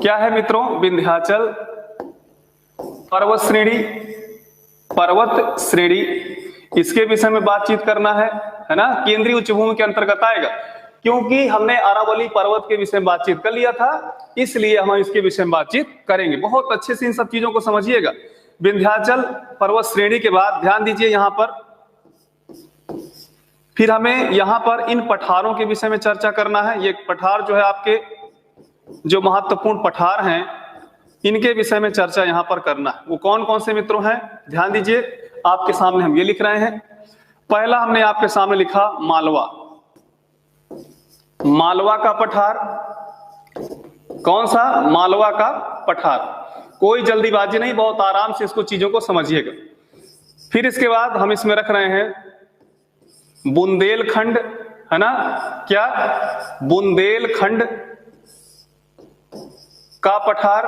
क्या है मित्रों? विंध्याचल पर्वत श्रेणी, पर्वत श्रेणी, इसके विषय में बातचीत करना है ना। केंद्रीय उच्चभूमि के अंतर्गत आएगा, क्योंकि हमने अरावली पर्वत के विषय में बातचीत कर लिया था, इसलिए हम इसके विषय में बातचीत करेंगे। बहुत अच्छे से इन सब चीजों को समझिएगा। विंध्याचल पर्वत श्रेणी के बाद ध्यान दीजिए यहां पर, फिर हमें यहां पर इन पठारों के विषय में चर्चा करना है। ये पठार जो है आपके जो महत्वपूर्ण पठार हैं, इनके विषय में चर्चा यहां पर करना है। वो कौन कौन से मित्रों हैं? ध्यान दीजिए, आपके सामने हम ये लिख रहे हैं। पहला हमने आपके सामने लिखा मालवा, मालवा का पठार। कौन सा? मालवा का पठार। कोई जल्दीबाजी नहीं, बहुत आराम से इसको चीजों को समझिएगा। फिर इसके बाद हम इसमें रख रहे हैं बुंदेलखंड, है ना। क्या? बुंदेलखंड का पठार।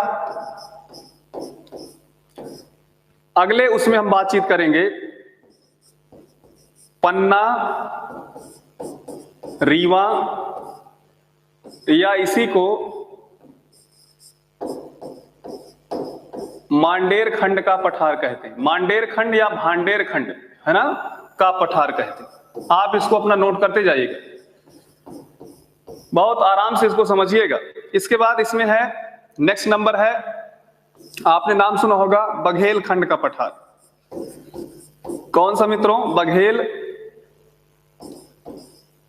अगले उसमें हम बातचीत करेंगे पन्ना, रीवा, या इसी को मांडेर खंड का पठार कहते हैं। मांडेर खंड या भांडेर खंड, है ना, का पठार कहते हैं। आप इसको अपना नोट करते जाइएगा, बहुत आराम से इसको समझिएगा। इसके बाद इसमें है, नेक्स्ट नंबर है, आपने नाम सुना होगा बघेल खंड का पठार। कौन सा मित्रों? बघेल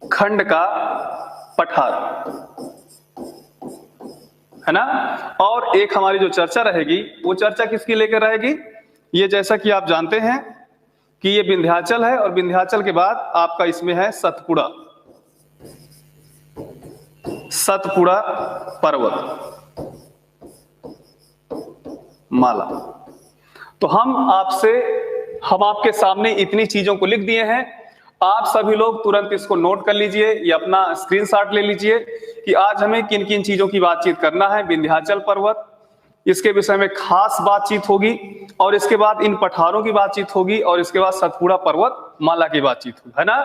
खंड का पठार, है ना। और एक हमारी जो चर्चा रहेगी, वो चर्चा किसकी लेकर रहेगी? ये जैसा कि आप जानते हैं कि ये विंध्याचल है, और विंध्याचल के बाद आपका इसमें है सतपुड़ा, सतपुड़ा पर्वत माला। तो हम आपके सामने इतनी चीजों को लिख दिए हैं। आप सभी लोग तुरंत इसको नोट कर लीजिए या अपना स्क्रीनशॉट ले लीजिए कि आज हमें किन किन चीजों की बातचीत करना है। विंध्याचल पर्वत, इसके विषय में खास बातचीत होगी, और इसके बाद इन पठारों की बातचीत होगी, और इसके बाद सतपुड़ा पर्वत माला की बातचीत होगी, है ना।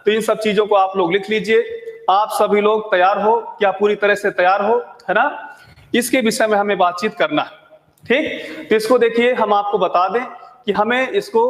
तो इन सब चीजों को आप लोग लिख लीजिए। आप सभी लोग तैयार हो? क्या पूरी तरह से तैयार हो, है ना? इसके विषय में हमें बातचीत करना है, ठीक। तो इसको देखिए, हम आपको बता दें कि हमें इसको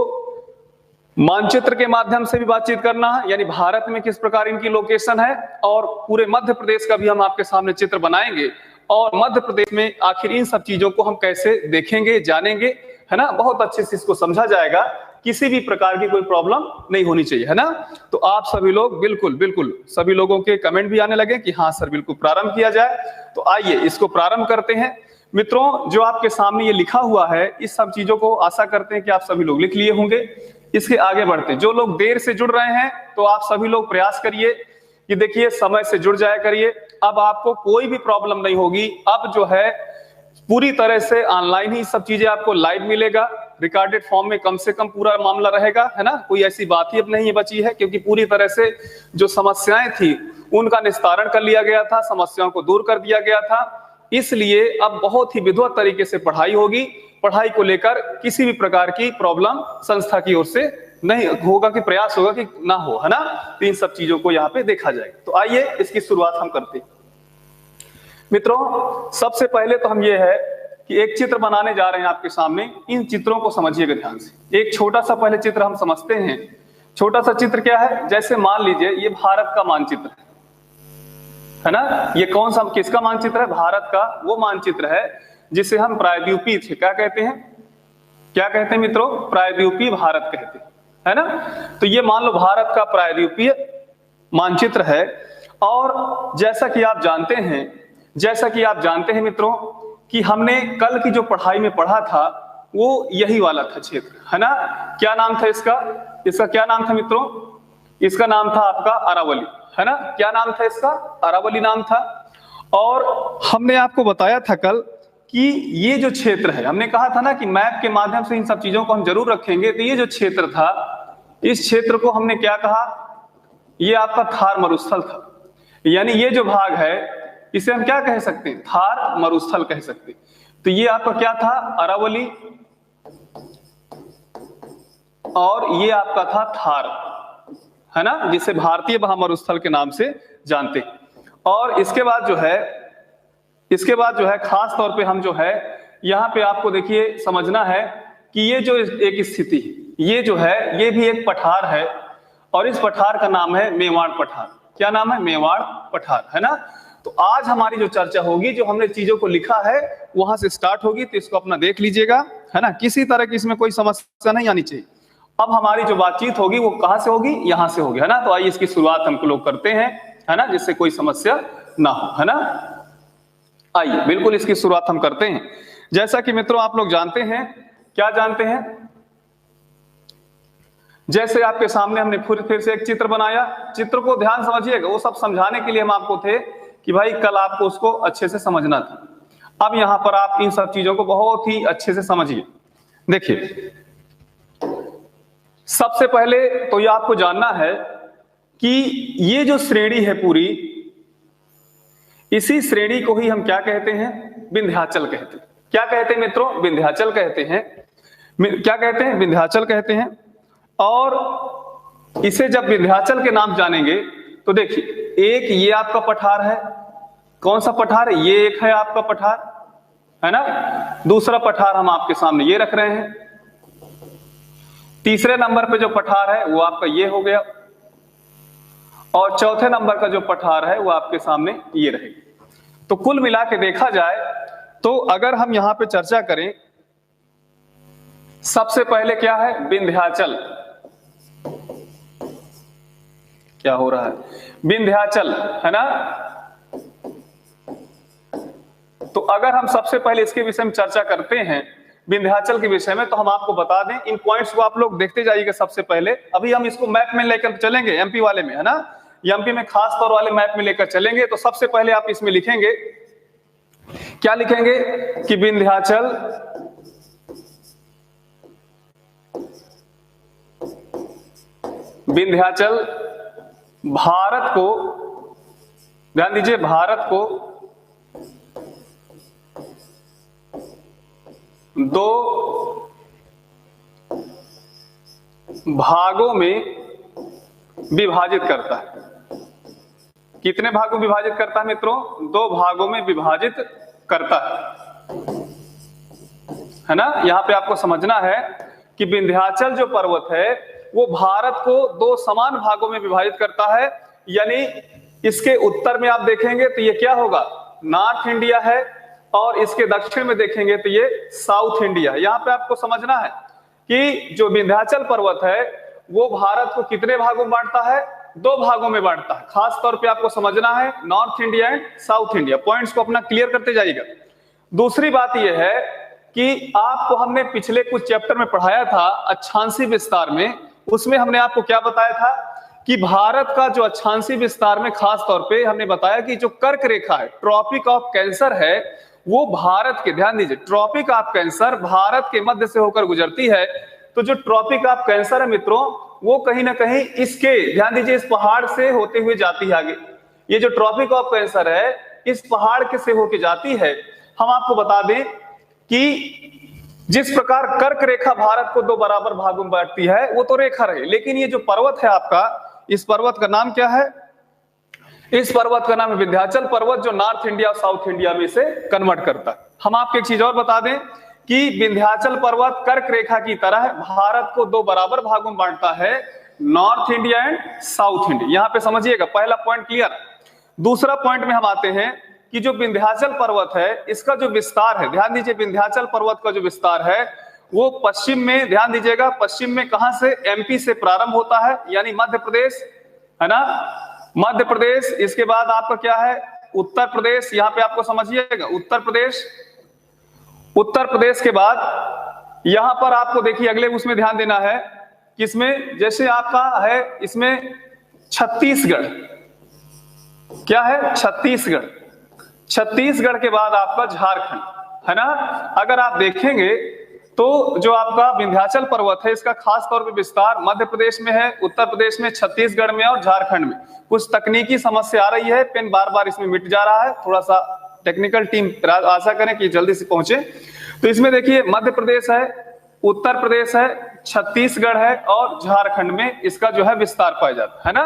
मानचित्र के माध्यम से भी बातचीत करना है, यानी भारत में किस प्रकार इनकी लोकेशन है, और पूरे मध्य प्रदेश का भी हम आपके सामने चित्र बनाएंगे, और मध्य प्रदेश में आखिर इन सब चीजों को हम कैसे देखेंगे, जानेंगे, है ना। बहुत अच्छे से इसको समझा जाएगा, किसी भी प्रकार की कोई प्रॉब्लम नहीं होनी चाहिए, है ना। तो आप सभी लोग बिल्कुल बिल्कुल, सभी लोगों के कमेंट भी आने लगे कि हाँ सर बिल्कुल प्रारंभ किया जाए। तो आइए इसको प्रारंभ करते हैं। मित्रों, जो आपके सामने ये लिखा हुआ है, इस सब चीजों को आशा करते हैं कि आप सभी लोग लिख लिए होंगे। इसके आगे बढ़ते, जो लोग देर से जुड़ रहे हैं, तो आप सभी लोग प्रयास करिए कि देखिए समय से जुड़ जाया करिए। अब आपको कोई भी प्रॉब्लम नहीं होगी। अब जो है पूरी तरह से ऑनलाइन ही सब चीजें आपको लाइव मिलेगा, रिकॉर्डेड फॉर्म में कम से कम पूरा मामला रहेगा, है ना। कोई ऐसी बात ही अब नहीं बची है, क्योंकि पूरी तरह से जो समस्याएं थी उनका निस्तारण कर लिया गया था, समस्याओं को दूर कर दिया गया था। इसलिए अब बहुत ही विधिवत तरीके से पढ़ाई होगी। पढ़ाई को लेकर किसी भी प्रकार की प्रॉब्लम संस्था की ओर से नहीं होगा, कि प्रयास होगा कि ना हो, है ना। तो इन सब चीजों को यहाँ पे देखा जाएगा। तो आइए इसकी शुरुआत हम करते हैं। मित्रों, सबसे पहले तो हम ये है कि एक चित्र बनाने जा रहे हैं आपके सामने। इन चित्रों को समझिएगा ध्यान से। एक छोटा सा पहले चित्र हम समझते हैं। छोटा सा चित्र क्या है? जैसे मान लीजिए ये भारत का मानचित्र है ना। ये कौन सा, किसका मानचित्र है? भारत का वो मानचित्र है जिसे हम प्रायद्वीपीय थे, क्या कहते हैं? क्या कहते हैं मित्रों? प्रायद्वीपीय भारत कहते हैं, है ना। तो ये मान लो भारत का प्रायद्वीपीय मानचित्र है। और जैसा कि आप जानते हैं मित्रों कि हमने कल की जो पढ़ाई में पढ़ा था वो यही वाला था क्षेत्र, है ना। क्या नाम था इसका? इसका क्या नाम था मित्रों? इसका नाम था आपका अरावली, है ना। क्या नाम था इसका? अरावली नाम था। और हमने आपको बताया था कल कि ये जो क्षेत्र है, हमने कहा था ना कि मैप के माध्यम से इन सब चीजों को हम जरूर रखेंगे। तो ये जो क्षेत्र था, इस क्षेत्र को हमने क्या कहा? ये आपका थार मरुस्थल था। यानी ये जो भाग है इसे हम क्या कह सकते हैं? थार मरुस्थल कह सकते हैं। तो ये आपका क्या था? अरावली, और ये आपका था थार, है ना, जिसे भारतीय महामरुस्थल के नाम से जानते हैं। और इसके बाद जो है इसके बाद जो है खास तौर पे हम जो है यहाँ पे आपको देखिए समझना है कि ये जो एक स्थिति, ये जो है ये भी एक पठार है और इस पठार का नाम है मेवाड़ पठार। क्या नाम है? मेवाड़ पठार, है ना। तो आज हमारी जो चर्चा होगी, जो हमने चीजों को लिखा है वहां से स्टार्ट होगी, तो इसको अपना देख लीजिएगा, है ना। किसी तरह की इसमें कोई समस्या नहीं आनी चाहिए। अब हमारी जो बातचीत होगी वो कहां से होगी? यहां से होगी, है ना। तो आइए इसकी शुरुआत हम लोग करते हैं, है ना, जिससे कोई समस्या ना हो, है ना। आइए बिल्कुल इसकी शुरुआत हम करते हैं। जैसा कि मित्रों आप लोग जानते हैं, क्या जानते हैं, जैसे आपके सामने हमने फिर से एक चित्र बनाया। चित्र को ध्यान समझिएगा, वो सब समझाने के लिए हम आपको थे कि भाई कल आपको उसको अच्छे से समझना था। अब यहां पर आप इन सब चीजों को बहुत ही अच्छे से समझिए। देखिए सबसे पहले तो ये आपको जानना है कि ये जो श्रेणी है पूरी, इसी श्रेणी को ही हम क्या कहते हैं? विंध्याचल कहते हैं। क्या कहते हैं मित्रों? विंध्याचल कहते हैं। क्या कहते हैं? विंध्याचल कहते हैं। और इसे जब विंध्याचल के नाम जानेंगे तो देखिए, एक ये आपका पठार है। कौन सा पठार है? ये एक है आपका पठार, है ना। दूसरा पठार हम आपके सामने ये रख रहे हैं। तीसरे नंबर पे जो पठार है वो आपका ये हो गया, और चौथे नंबर का जो पठार है वो आपके सामने ये रहेगा। तो कुल मिला के देखा जाए तो अगर हम यहां पे चर्चा करें, सबसे पहले क्या है? विंध्याचल। क्या हो रहा है? विंध्याचल, है ना। तो अगर हम सबसे पहले इसके विषय में चर्चा करते हैं, विंध्याचल के विषय में, तो हम आपको बता दें, इन पॉइंट्स को आप लोग देखते जाइएगा। सबसे पहले अभी हम इसको मैप में लेकर चलेंगे, एमपी वाले में, है ना। एमपी में खास तौर वाले मैप में लेकर चलेंगे। तो सबसे पहले आप इसमें लिखेंगे, क्या लिखेंगे कि विंध्याचल भारत को, ध्यान दीजिए, भारत को दो भागों में विभाजित करता है। कितने भागों में विभाजित करता है मित्रों? दो भागों में विभाजित करता है ना। यहां पे आपको समझना है कि विंध्याचल जो पर्वत है वो भारत को दो समान भागों में विभाजित करता है। यानी इसके उत्तर में आप देखेंगे तो ये क्या होगा? नॉर्थ इंडिया है, और इसके दक्षिण में देखेंगे तो ये साउथ इंडिया। यहां पे आपको समझना है कि जो विंध्याचल पर्वत है वो भारत को कितने भागों में बांटता है? दो भागों में बांटता है। खास तौर पे आपको समझना है north India and south India. Points को अपना क्लियर करते जाइएगा। दूसरी बात यह है कि आपको हमने पिछले कुछ चैप्टर में पढ़ाया था अक्षांशीय विस्तार में। उसमें हमने आपको क्या बताया था कि भारत का जो अक्षांशीय विस्तार में खास तौर पे हमने बताया कि जो कर्क रेखा है, ट्रॉपिक ऑफ कैंसर है, वो भारत के, ध्यान दीजिए, ट्रॉपिक ऑफ कैंसर भारत के मध्य से होकर गुजरती है। तो जो ट्रॉपिक ऑफ कैंसर है मित्रों, वो कहीं ना कहीं इसके, ध्यान दीजिए, इस पहाड़ से होते हुए जाती है आगे। ये जो ट्रॉपिक ऑफ कैंसर है इस पहाड़ के से होके जाती है। हम आपको बता दें कि जिस प्रकार कर्क रेखा भारत को दो बराबर भागों में बांटती है, वो तो रेखा रहे, लेकिन ये जो पर्वत है आपका, इस पर्वत का नाम क्या है? इस पर्वत का नाम है विंध्याचल पर्वत, जो नॉर्थ इंडिया और साउथ इंडिया में से कन्वर्ट करता है। हम आपको एक चीज और बता दें कि विंध्याचल पर्वत कर्क रेखा की तरह भारत को दो बराबर भागों में बांटता है, north India and south India. यहां पे समझिएगा, पहला पॉइंट क्लियर। दूसरा पॉइंट में हम आते हैं कि जो विंध्याचल पर्वत है इसका जो विस्तार है, ध्यान दीजिए, विंध्याचल पर्वत का जो विस्तार है वो पश्चिम में, ध्यान दीजिएगा, पश्चिम में कहां से? एमपी से प्रारंभ होता है, यानी मध्य प्रदेश, है ना, मध्य प्रदेश। इसके बाद आपका क्या है? उत्तर प्रदेश। यहां पे आपको समझिएगा उत्तर प्रदेश। उत्तर प्रदेश के बाद यहां पर आपको देखिए अगले उसमें ध्यान देना है कि इसमें जैसे आपका है इसमें छत्तीसगढ़, क्या है? छत्तीसगढ़। छत्तीसगढ़ के बाद आपका झारखंड, है ना। अगर आप देखेंगे तो जो आपका विंध्याचल पर्वत है इसका खास तौर पे विस्तार मध्य प्रदेश में है, उत्तर प्रदेश में, छत्तीसगढ़ में और झारखंड में। कुछ तकनीकी समस्या आ रही है, पेन बार बार इसमें मिट जा रहा है, थोड़ा सा टेक्निकल टीम आशा करें कि जल्दी से पहुंचे। तो इसमें देखिए मध्य प्रदेश है, उत्तर प्रदेश है, छत्तीसगढ़ है और झारखंड में इसका जो है विस्तार पाया जाता है ना।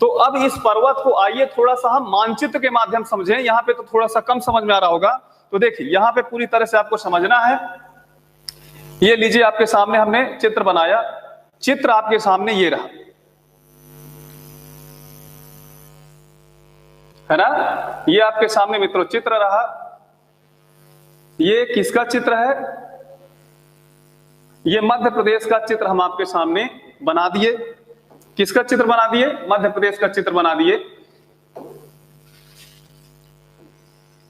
तो अब इस पर्वत को आइए थोड़ा सा हम मानचित्र के माध्यम समझें। यहाँ पे तो थोड़ा सा कम समझ में आ रहा होगा, तो देखिए यहाँ पे पूरी तरह से आपको समझना है। ये लीजिए आपके सामने हमने चित्र बनाया, चित्र आपके सामने ये रहा, है ना। ये आपके सामने मित्रों चित्र रहा। ये किसका चित्र है? ये मध्य प्रदेश का चित्र हम आपके सामने बना दिए। किसका चित्र बना दिए? मध्य प्रदेश का चित्र बना दिए।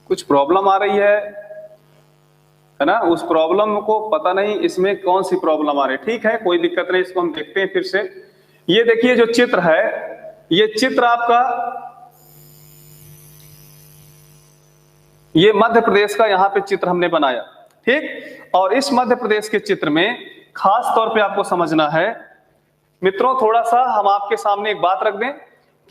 कुछ प्रॉब्लम आ रही है ना, उस प्रॉब्लम को पता नहीं इसमें कौन सी प्रॉब्लम आ रही है। ठीक है, कोई दिक्कत नहीं, इसको हम देखते हैं फिर से। ये देखिए जो चित्र है, ये चित्र आपका ये मध्य प्रदेश का यहाँ पे चित्र हमने बनाया, ठीक। और इस मध्य प्रदेश के चित्र में खास तौर पे आपको समझना है मित्रों, थोड़ा सा हम आपके सामने एक बात रख दें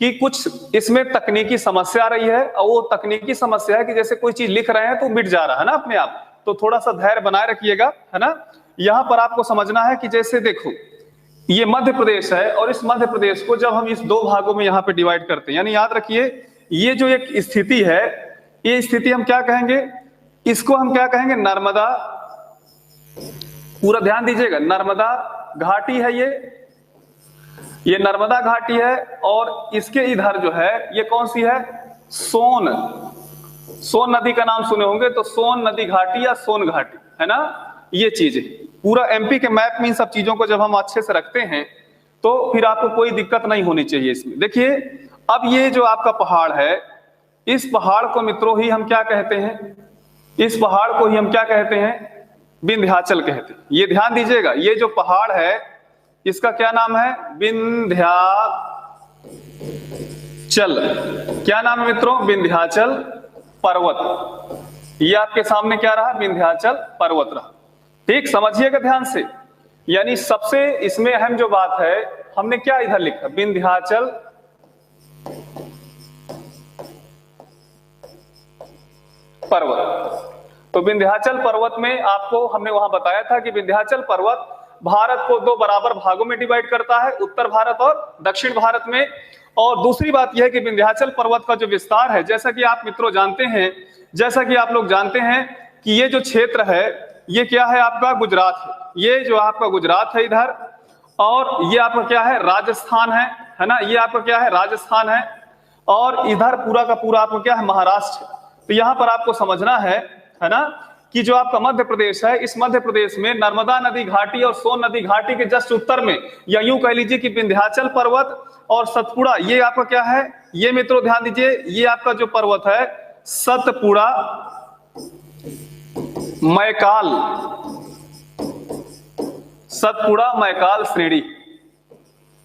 कि कुछ इसमें तकनीकी समस्या आ रही है, और वो तकनीकी समस्या है कि जैसे कोई चीज लिख रहे हैं तो मिट जा रहा है ना अपने आप, तो थोड़ा सा धैर्य बनाए रखिएगा, है ना। यहां पर आपको समझना है कि जैसे देखो ये मध्य प्रदेश है, और इस मध्य प्रदेश को जब हम इस दो भागों में यहाँ पे डिवाइड करते हैं, यानी याद रखिए ये जो एक स्थिति है, ये स्थिति हम क्या कहेंगे? इसको हम क्या कहेंगे? नर्मदा, पूरा ध्यान दीजिएगा, नर्मदा घाटी है ये नर्मदा घाटी है। और इसके इधर जो है ये कौन सी है? सोन नदी का नाम सुने होंगे, तो सोन नदी घाटी या सोन घाटी, है ना। ये चीज पूरा एमपी के मैप में इन सब चीजों को जब हम अच्छे से रखते हैं तो फिर आपको कोई दिक्कत नहीं होनी चाहिए इसमें। देखिए अब ये जो आपका पहाड़ है, इस पहाड़ को मित्रों ही हम क्या कहते हैं? इस पहाड़ को ही हम क्या कहते हैं? विंध्याचल कहते हैं। ये ध्यान दीजिएगा, ये जो पहाड़ है इसका क्या नाम है? विंध्याचल। क्या नाम है मित्रों? विंध्याचल पर्वत। ये आपके सामने क्या रहा? विंध्याचल पर्वत रहा, ठीक। समझिएगा ध्यान से, यानी सबसे इसमें अहम जो बात है, हमने क्या इधर लिखा? विंध्याचल पर्वत। तो विंध्याचल पर्वत में आपको हमने वहां बताया था कि विंध्याचल पर्वत भारत को दो बराबर भागों में डिवाइड करता है, उत्तर भारत और दक्षिण भारत में। और दूसरी बात यह है कि विंध्याचल पर्वत का जो विस्तार है, जैसा कि आप मित्रों जानते हैं, जैसा कि आप लोग जानते हैं कि ये जो क्षेत्र है ये क्या है? आपका गुजरात है। ये जो आपका गुजरात है इधर, और ये आपका क्या है? राजस्थान है ना। ये आपका क्या है? राजस्थान है। और इधर पूरा का पूरा आपका क्या है? महाराष्ट्र। तो यहां पर आपको समझना है ना, कि जो आपका मध्य प्रदेश है, इस मध्य प्रदेश में नर्मदा नदी घाटी और सोन नदी घाटी के जस्ट उत्तर में, या यूं कह लीजिए कि विंध्याचल पर्वत और सतपुड़ा, ये आपका क्या है? ये मित्रों ध्यान दीजिए, ये आपका जो पर्वत है सतपुड़ा मैकाल, सतपुड़ा मैकाल श्रेणी,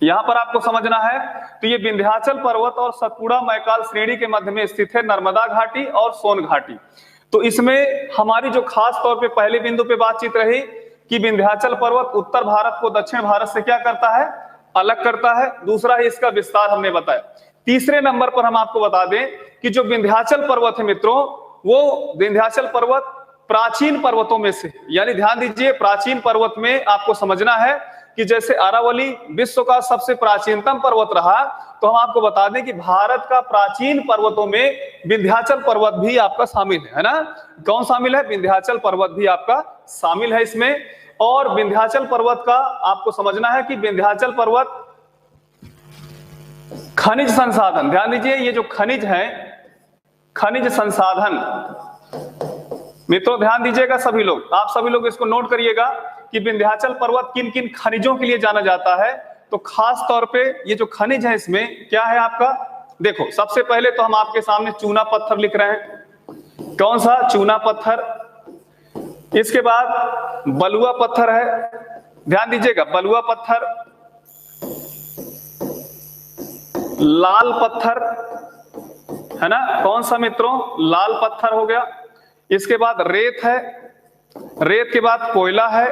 यहां पर आपको समझना है। तो ये विंध्याचल पर्वत और सतपुड़ा मैकाल श्रेणी के मध्य में स्थित है नर्मदा घाटी और सोन घाटी। तो इसमें हमारी जो खास तौर पे पहले बिंदु पे बातचीत रही कि विंध्याचल पर्वत उत्तर भारत को दक्षिण भारत से क्या करता है? अलग करता है। दूसरा है इसका विस्तार हमने बताया। तीसरे नंबर पर हम आपको बता दें कि जो विंध्याचल पर्वत है मित्रों, वो विंध्याचल पर्वत प्राचीन पर्वतों में से, यानी ध्यान दीजिए प्राचीन पर्वत में आपको समझना है कि जैसे अरावली विश्व का सबसे प्राचीनतम पर्वत रहा, तो हम आपको बता दें कि भारत का प्राचीन पर्वतों में विंध्याचल पर्वत भी आपका शामिल है ना। कौन शामिल है? विंध्याचल पर्वत भी आपका शामिल है इसमें। और विंध्याचल पर्वत का आपको समझना है कि विंध्याचल पर्वत खनिज संसाधन, ध्यान दीजिए ये जो खनिज है, खनिज संसाधन मित्रों ध्यान दीजिएगा सभी लोग, आप सभी लोग इसको नोट करिएगा कि विंध्याचल पर्वत किन किन खनिजों के लिए जाना जाता है। तो खास तौर पे ये जो खनिज है इसमें क्या है आपका? देखो सबसे पहले तो हम आपके सामने चूना पत्थर लिख रहे हैं। कौन सा? चूना पत्थर। इसके बाद बलुआ पत्थर है, ध्यान दीजिएगा बलुआ पत्थर, लाल पत्थर है ना। कौन सा मित्रों? लाल पत्थर हो गया। इसके बाद रेत है, रेत के बाद कोयला है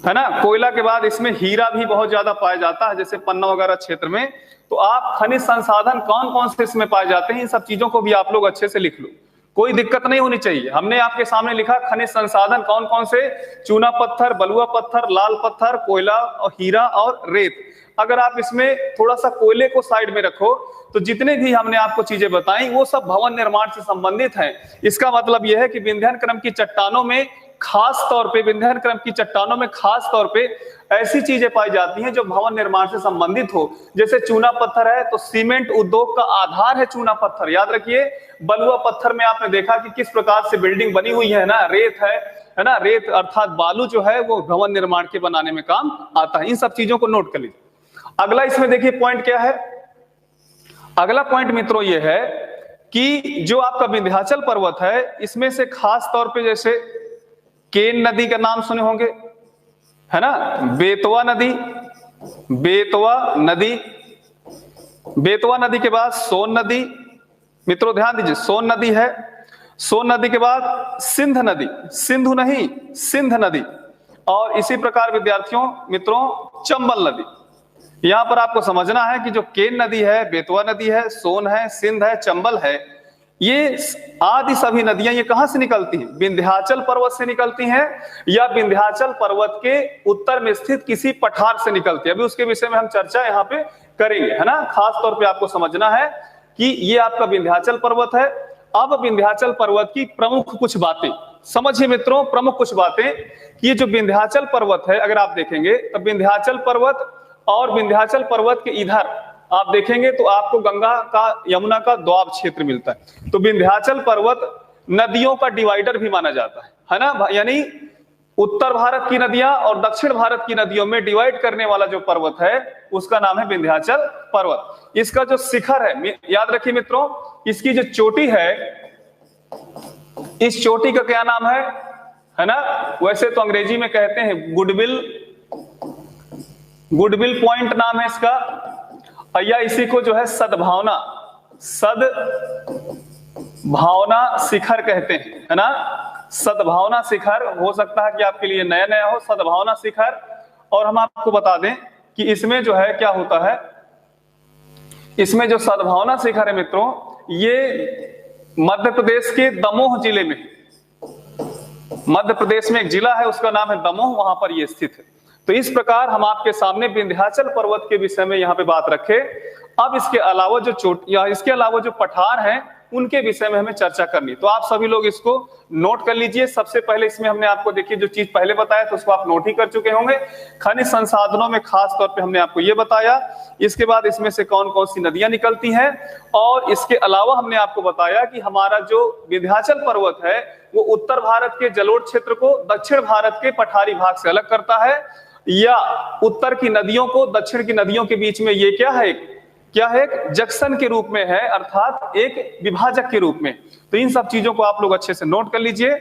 ना। कोयला के बाद इसमें हीरा भी बहुत ज्यादा पाया जाता है, जैसे पन्ना वगैरह क्षेत्र में। तो आप खनिज संसाधन कौन कौन से इसमें पाए जाते हैं, इन सब चीजों को भी आप लोग अच्छे से लिख लो। कोई दिक्कत नहीं होनी चाहिए। हमने आपके सामने लिखा खनिज संसाधन कौन कौन से, चूना पत्थर, बलुआ पत्थर, लाल पत्थर, कोयला और हीरा और रेत। अगर आप इसमें थोड़ा सा कोयले को साइड में रखो तो जितने भी हमने आपको चीजें बताई वो सब भवन निर्माण से संबंधित हैं। इसका मतलब यह है कि विंध्याचल क्रम की चट्टानों में खास तौर पे, विंध्याचल क्रम की चट्टानों में खास तौर पे ऐसी चीजें पाई जाती हैं जो भवन निर्माण से संबंधित हो। जैसे चूना पत्थर है तो सीमेंट उद्योग का आधार है चूना पत्थर, याद रखिए। बलुआ पत्थर में आपने देखा कि किस प्रकार से बिल्डिंग बनी हुई है ना, रेत है ना, रेत अर्थात बालू जो है वो भवन निर्माण के बनाने में काम आता है। इन सब चीजों को नोट कर लीजिए। अगला इसमें देखिए पॉइंट क्या है, अगला पॉइंट मित्रों ये है कि जो आपका विंध्याचल पर्वत है इसमें से खास तौर पे जैसे केन नदी का नाम सुने होंगे, है ना, बेतवा नदी, बेतवा नदी, बेतवा नदी के बाद सोन नदी, मित्रों ध्यान दीजिए सोन नदी है, सोन नदी के बाद सिंध नदी, सिंधु नहीं सिंध नदी, और इसी प्रकार विद्यार्थियों मित्रों चंबल नदी। यहां पर आपको समझना है कि जो केन नदी है, बेतवा नदी है, सोन है, सिंध है, चंबल है, ये आदि सभी नदियां ये कहां से निकलती हैं? विंध्याचल पर्वत से निकलती हैं या विंध्याचल पर्वत के उत्तर में स्थित किसी पठार से निकलती है। अभी उसके विषय में हम चर्चा यहाँ पे करेंगे, है ना। खास तौर पे आपको समझना है कि ये आपका विंध्याचल पर्वत है। अब विंध्याचल पर्वत की प्रमुख कुछ बातें समझिए मित्रों, प्रमुख कुछ बातें कि ये जो विंध्याचल पर्वत है अगर आप देखेंगे तो विंध्याचल पर्वत और विंध्याचल पर्वत के इधर आप देखेंगे तो आपको गंगा का, यमुना का द्वाब क्षेत्र मिलता है। तो विंध्याचल पर्वत नदियों का डिवाइडर भी माना जाता है ना, यानी उत्तर भारत की नदियां और दक्षिण भारत की नदियों में डिवाइड करने वाला जो पर्वत है उसका नाम है विंध्याचल पर्वत। इसका जो शिखर है, याद रखिए मित्रों, इसकी जो चोटी है, इस चोटी का क्या नाम है ना, वैसे तो अंग्रेजी में कहते हैं गुडविल पॉइंट नाम है इसका, या इसी को जो है सद्भावना शिखर कहते हैं, है ना। सद्भावना शिखर हो सकता है कि आपके लिए नया नया हो, सद्भावना शिखर। और हम आपको बता दें कि इसमें जो है क्या होता है, इसमें जो सद्भावना शिखर है मित्रों, ये मध्य प्रदेश के दमोह जिले में, मध्य प्रदेश में एक जिला है उसका नाम है दमोह, वहां पर ये स्थित है। तो इस प्रकार हम आपके सामने विंध्याचल पर्वत के विषय में यहाँ पे बात रखे। अब इसके अलावा जो इसके अलावा जो पठार हैं उनके विषय में हमें चर्चा करनी, तो आप सभी लोग इसको नोट कर लीजिए। सबसे पहले इसमें हमने आपको देखिए जो चीज पहले बताया तो उसको आप नोट ही कर चुके होंगे। खनिज संसाधनों में खास तौर पे हमने आपको ये बताया, इसके बाद इसमें से कौन कौन सी नदियां निकलती हैं, और इसके अलावा हमने आपको बताया कि हमारा जो विंध्याचल पर्वत है वो उत्तर भारत के जलोढ़ क्षेत्र को दक्षिण भारत के पठारी भाग से अलग करता है, या उत्तर की नदियों को दक्षिण की नदियों के बीच में ये क्या है एक जंक्शन के रूप में है, अर्थात एक विभाजक के रूप में। तो इन सब चीजों को आप लोग अच्छे से नोट कर लीजिए,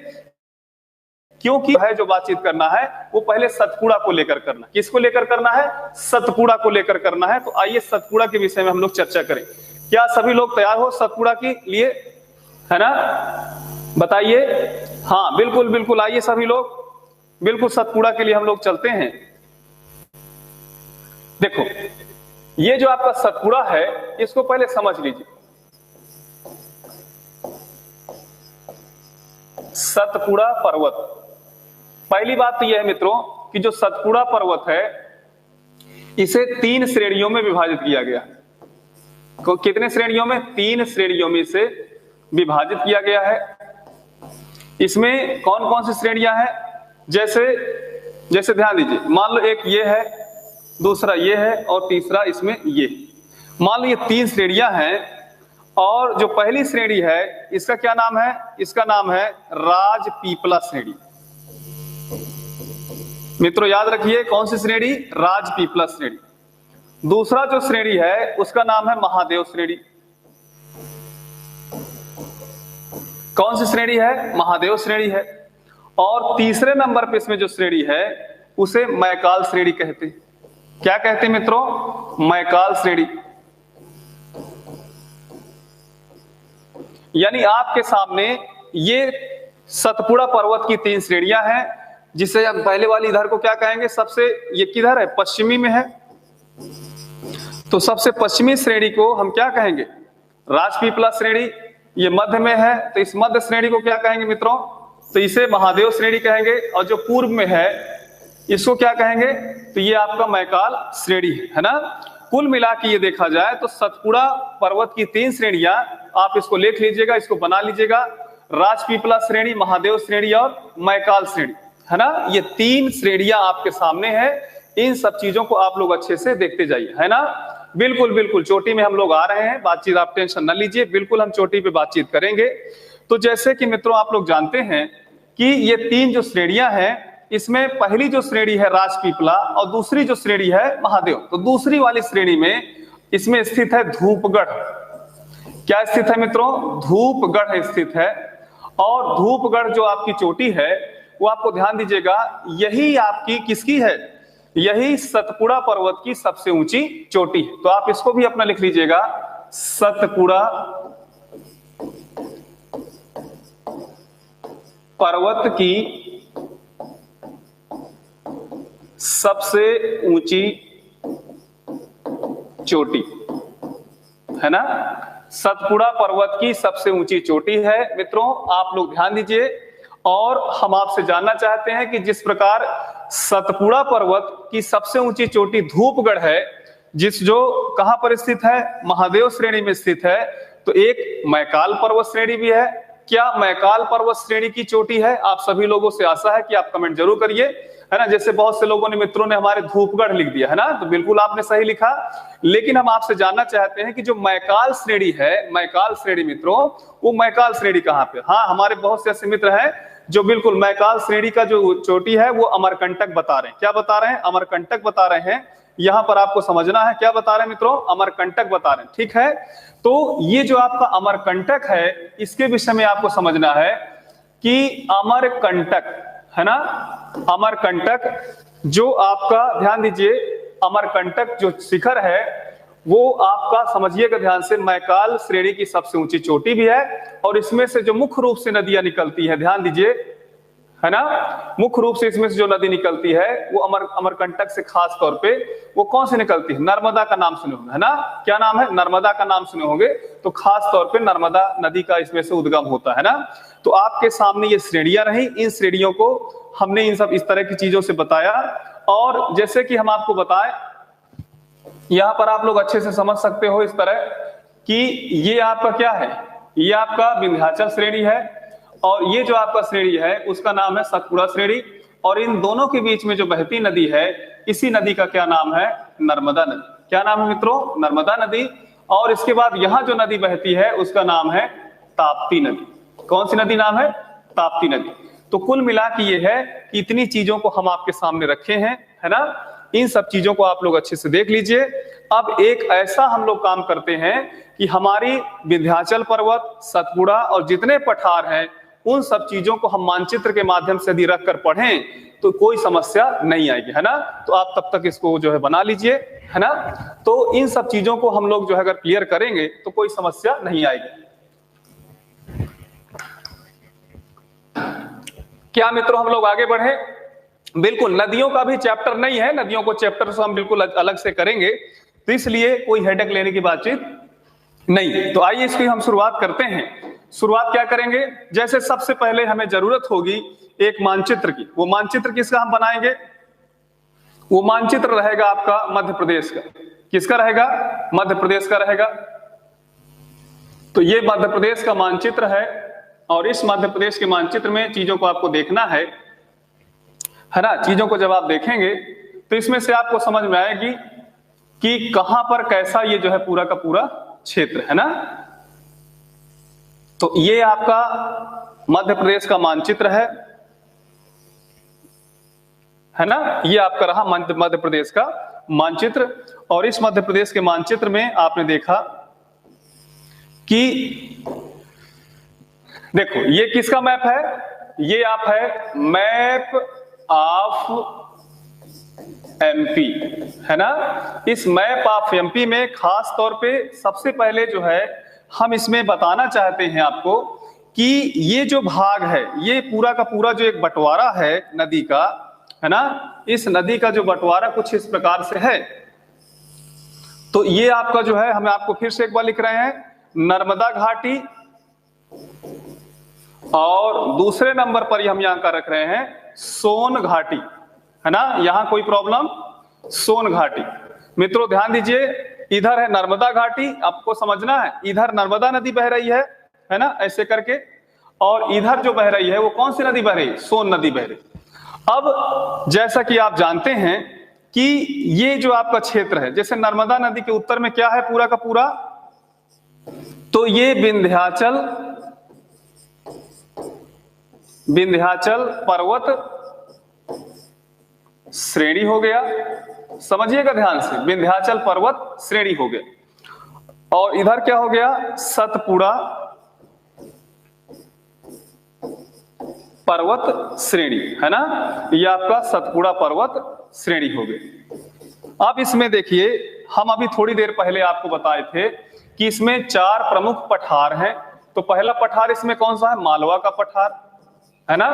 क्योंकि है जो बातचीत करना है वो पहले सतपुड़ा को लेकर करना। किसको लेकर करना है? सतपुड़ा को लेकर करना है। तो आइए सतपुड़ा के विषय में हम लोग चर्चा करें। क्या सभी लोग तैयार हो सतपुड़ा के लिए, है ना? बताइए। हाँ बिल्कुल बिल्कुल, आइए सभी लोग बिल्कुल सतपुड़ा के लिए हम लोग चलते हैं। देखो ये जो आपका सतपुड़ा है इसको पहले समझ लीजिए। सतपुड़ा पर्वत, पहली बात तो यह है मित्रों कि जो सतपुड़ा पर्वत है इसे 3 श्रेणियों में विभाजित किया गया। कितने श्रेणियों में? 3 श्रेणियों में इसे विभाजित किया गया है। इसमें कौन कौन सी श्रेणियां हैं? जैसे ध्यान दीजिए, मान लो एक ये है, दूसरा ये है और तीसरा इसमें ये। मान लो ये 3 श्रेणियां हैं, और जो पहली श्रेणी है इसका क्या नाम है? इसका नाम है राजपीपला श्रेणी। मित्रों याद रखिए कौन सी श्रेणी? राजपीपला श्रेणी। दूसरा जो श्रेणी है उसका नाम है महादेव श्रेणी। कौन सी श्रेणी है? महादेव श्रेणी है। और तीसरे नंबर पे इसमें जो श्रेणी है उसे मैकाल श्रेणी कहते हैं। क्या कहते हैं मित्रों? मैकाल श्रेणी। यानी आपके सामने ये सतपुड़ा पर्वत की 3 श्रेणियां हैं, जिसे हम पहले वाली इधर को क्या कहेंगे? सबसे ये किधर है? पश्चिमी में है। तो सबसे पश्चिमी श्रेणी को हम क्या कहेंगे? राजपीपला श्रेणी। ये मध्य में है, तो इस मध्य श्रेणी को क्या कहेंगे मित्रों? तो इसे महादेव श्रेणी कहेंगे। और जो पूर्व में है इसको क्या कहेंगे? तो ये आपका मैकाल श्रेणी है ना। कुल मिला के ये देखा जाए तो सतपुड़ा पर्वत की 3 श्रेणियां, आप इसको लिख लीजिएगा, इसको बना लीजिएगा, राजपीपला श्रेणी, महादेव श्रेणी और मैकाल श्रेणी, है ना। ये 3 श्रेणियां आपके सामने है। इन सब चीजों को आप लोग अच्छे से देखते जाइए, है ना। बिल्कुल बिल्कुल चोटी में हम लोग आ रहे हैं, बातचीत आप टेंशन न लीजिए, बिल्कुल हम चोटी पे बातचीत करेंगे। तो जैसे कि मित्रों आप लोग जानते हैं कि ये 3 जो श्रेणियां हैं, इसमें पहली जो श्रेणी है राजपीपला और दूसरी जो श्रेणी है महादेव। तो दूसरी वाली श्रेणी में इसमें स्थित है धूपगढ़। क्या स्थित है मित्रों? धूपगढ़ स्थित है। और धूपगढ़ जो आपकी चोटी है वो आपको ध्यान दीजिएगा, यही आपकी किसकी है? यही सतपुड़ा पर्वत की सबसे ऊंची चोटी है। तो आप इसको भी अपना लिख लीजिएगा, सतपुड़ा पर्वत की सबसे ऊंची चोटी, है ना। सतपुड़ा पर्वत की सबसे ऊंची चोटी है मित्रों, आप लोग ध्यान दीजिए। और हम आपसे जानना चाहते हैं कि जिस प्रकार सतपुड़ा पर्वत की सबसे ऊंची चोटी धूपगढ़ है, जो कहां पर स्थित है? महादेव श्रेणी में स्थित है। तो एक मैकाल पर्वत श्रेणी भी है। क्या मैकाल पर्वत श्रेणी की चोटी है? आप सभी लोगों से आशा है कि आप कमेंट जरूर करिए, है ना। जैसे बहुत से लोगों ने, मित्रों ने हमारे धूपगढ़ लिख दिया, है ना, तो बिल्कुल आपने सही लिखा। लेकिन हम आपसे जानना चाहते हैं कि जो मैकाल श्रेणी है, मैकाल श्रेणी मित्रों, वो मैकाल श्रेणी कहां पे? हाँ, हमारे बहुत से ऐसे मित्र हैं जो बिल्कुल मैकाल श्रेणी का जो चोटी है वो अमरकंटक बता रहे हैं। क्या बता रहे हैं? अमरकंटक बता रहे हैं। यहां पर आपको समझना है क्या बता रहे हैं मित्रों? अमरकंटक बता रहे हैं, ठीक है। तो ये जो आपका अमरकंटक है, इसके विषय में आपको समझना है कि अमरकंटक, है ना, अमरकंटक जो आपका, ध्यान दीजिए, अमरकंटक जो शिखर है वो आपका समझिएगा ध्यान से, मैकाल श्रेणी की सबसे ऊंची चोटी भी है। और इसमें से जो मुख्य रूप से नदियां निकलती है, ध्यान दीजिए, है ना, मुख्य रूप से इसमें से जो नदी निकलती है वो अमरकंटक से खास तौर पे वो कौन सी निकलती है? नर्मदा का नाम सुने होंगे, है ना। क्या नाम है? नर्मदा का नाम सुने होंगे। तो खास तौर पे नर्मदा नदी का इसमें से उद्गम होता है ना। तो आपके सामने ये श्रेणियां रही, इन श्रेणियों को हमने इन सब इस तरह की चीजों से बताया। और जैसे कि हम आपको बताएं, यहां पर आप लोग अच्छे से समझ सकते हो इस तरह कि ये आपका क्या है? ये आपका विंध्याचल श्रेणी है। और ये जो आपका श्रेणी है उसका नाम है सतपुड़ा श्रेणी। और इन दोनों के बीच में जो बहती नदी है, इसी नदी का क्या नाम है? नर्मदा नदी। क्या नाम है मित्रों? नर्मदा नदी। और इसके बाद यहां जो नदी बहती है उसका नाम है ताप्ती नदी। कौन सी नदी नाम है? ताप्ती नदी। तो कुल मिला के ये है कि इतनी चीजों को हम आपके सामने रखे हैं, है ना। इन सब चीजों को आप लोग अच्छे से देख लीजिए। अब एक ऐसा हम लोग काम करते हैं कि हमारी विंध्याचल पर्वत, सतपुड़ा और जितने पठार हैं, उन सब चीजों को हम मानचित्र के माध्यम से यदि रखकर पढ़ें तो कोई समस्या नहीं आएगी, है ना। तो आप तब तक इसको जो है बना लीजिए, है ना। तो इन सब चीजों को हम लोग जो है अगर क्लियर करेंगे तो कोई समस्या नहीं आएगी। क्या मित्रों हम लोग आगे बढ़े? बिल्कुल, नदियों का भी चैप्टर नहीं है, नदियों को चैप्टर से हम बिल्कुल अलग से करेंगे, तो इसलिए कोई हेडेक लेने की बातचीत नहीं। तो आइए इसकी हम शुरुआत करते हैं। शुरुआत क्या करेंगे? जैसे सबसे पहले हमें जरूरत होगी एक मानचित्र की। वो मानचित्र किसका हम बनाएंगे? वो मानचित्र रहेगा आपका मध्य प्रदेश का। किसका रहेगा? मध्य प्रदेश का रहेगा। तो ये मध्य प्रदेश का मानचित्र है। और इस मध्य प्रदेश के मानचित्र में चीजों को आपको देखना है ना। चीजों को जब आप देखेंगे तो इसमें से आपको समझ में आएगी कि कहां पर कैसा ये जो है पूरा का पूरा क्षेत्र है ना। तो ये आपका मध्य प्रदेश का मानचित्र है ना। ये आपका रहा मध्य प्रदेश का मानचित्र। और इस मध्य प्रदेश के मानचित्र में आपने देखा कि देखो ये किसका मैप है? ये आप है मैप ऑफ एमपी, है ना। इस मैप ऑफ एमपी में खास तौर पे सबसे पहले जो है हम इसमें बताना चाहते हैं आपको कि ये जो भाग है, ये पूरा का पूरा जो एक बंटवारा है नदी का, है ना, इस नदी का जो बंटवारा कुछ इस प्रकार से है। तो ये आपका जो है, हम आपको फिर से एक बार लिख रहे हैं, नर्मदा घाटी, और दूसरे नंबर पर हम यहां का रख रहे हैं सोन घाटी, है ना, यहां कोई प्रॉब्लम, सोन घाटी। मित्रों ध्यान दीजिए, इधर है नर्मदा घाटी, आपको समझना है, इधर नर्मदा नदी बह रही है ना, ऐसे करके, और इधर जो बह रही है वो कौन सी नदी बह रही, सोन नदी बह रही। अब जैसा कि आप जानते हैं कि ये जो आपका क्षेत्र है, जैसे नर्मदा नदी के उत्तर में क्या है पूरा का पूरा, तो ये विंध्याचल पर्वत श्रेणी हो गया, समझिएगा ध्यान से, विंध्याचल पर्वत श्रेणी हो गया। और इधर क्या हो गया, सतपुड़ा पर्वत श्रेणी, है ना, ये आपका सतपुड़ा पर्वत श्रेणी हो गई। अब इसमें देखिए, हम अभी थोड़ी देर पहले आपको बताए थे कि इसमें 4 प्रमुख पठार हैं। तो पहला पठार इसमें कौन सा है, मालवा का पठार, है ना,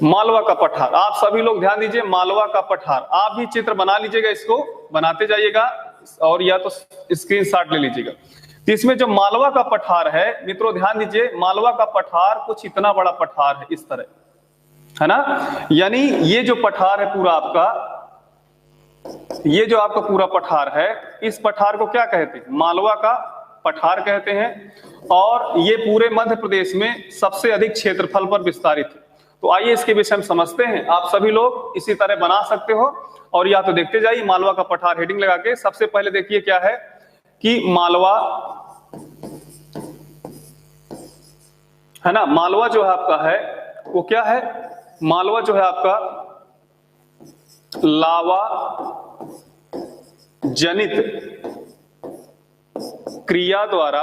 मालवा का पठार। आप सभी लोग ध्यान दीजिए, मालवा का पठार, आप भी चित्र बना लीजिएगा, इसको बनाते जाइएगा और या तो स्क्रीनशॉट ले लीजिएगा। तो इसमें जो मालवा का पठार है, मित्रों ध्यान दीजिए, मालवा का पठार कुछ इतना बड़ा पठार है, इस तरह, है ना, यानी ये जो पठार है पूरा आपका, ये जो आपका पूरा पठार है, इस पठार को क्या कहते हैं, मालवा का पठार कहते हैं। और ये पूरे मध्य प्रदेश में सबसे अधिक क्षेत्रफल पर विस्तारित है। तो आइए इसके विषय में समझते हैं। आप सभी लोग इसी तरह बना सकते हो और या तो देखते जाइए, मालवा का पठार हेडिंग लगा के। सबसे पहले देखिए क्या है कि मालवा, है ना, मालवा जो है आपका है वो क्या है, मालवा जो है आपका लावा जनित क्रिया द्वारा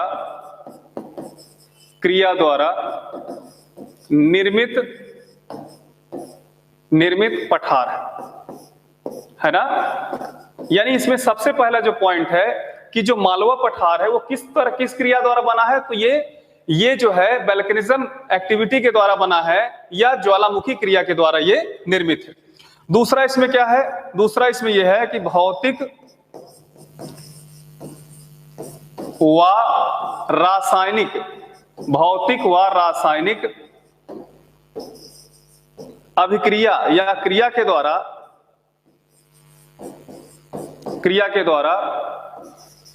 निर्मित पठार है ना। यानी इसमें सबसे पहला जो पॉइंट है कि जो मालवा पठार है वो किस क्रिया द्वारा बना है, तो ये जो है वल्केनिज्म एक्टिविटी के द्वारा बना है या ज्वालामुखी क्रिया के द्वारा ये निर्मित है। दूसरा इसमें क्या है, दूसरा इसमें यह है कि भौतिक व रासायनिक अभिक्रिया या क्रिया के द्वारा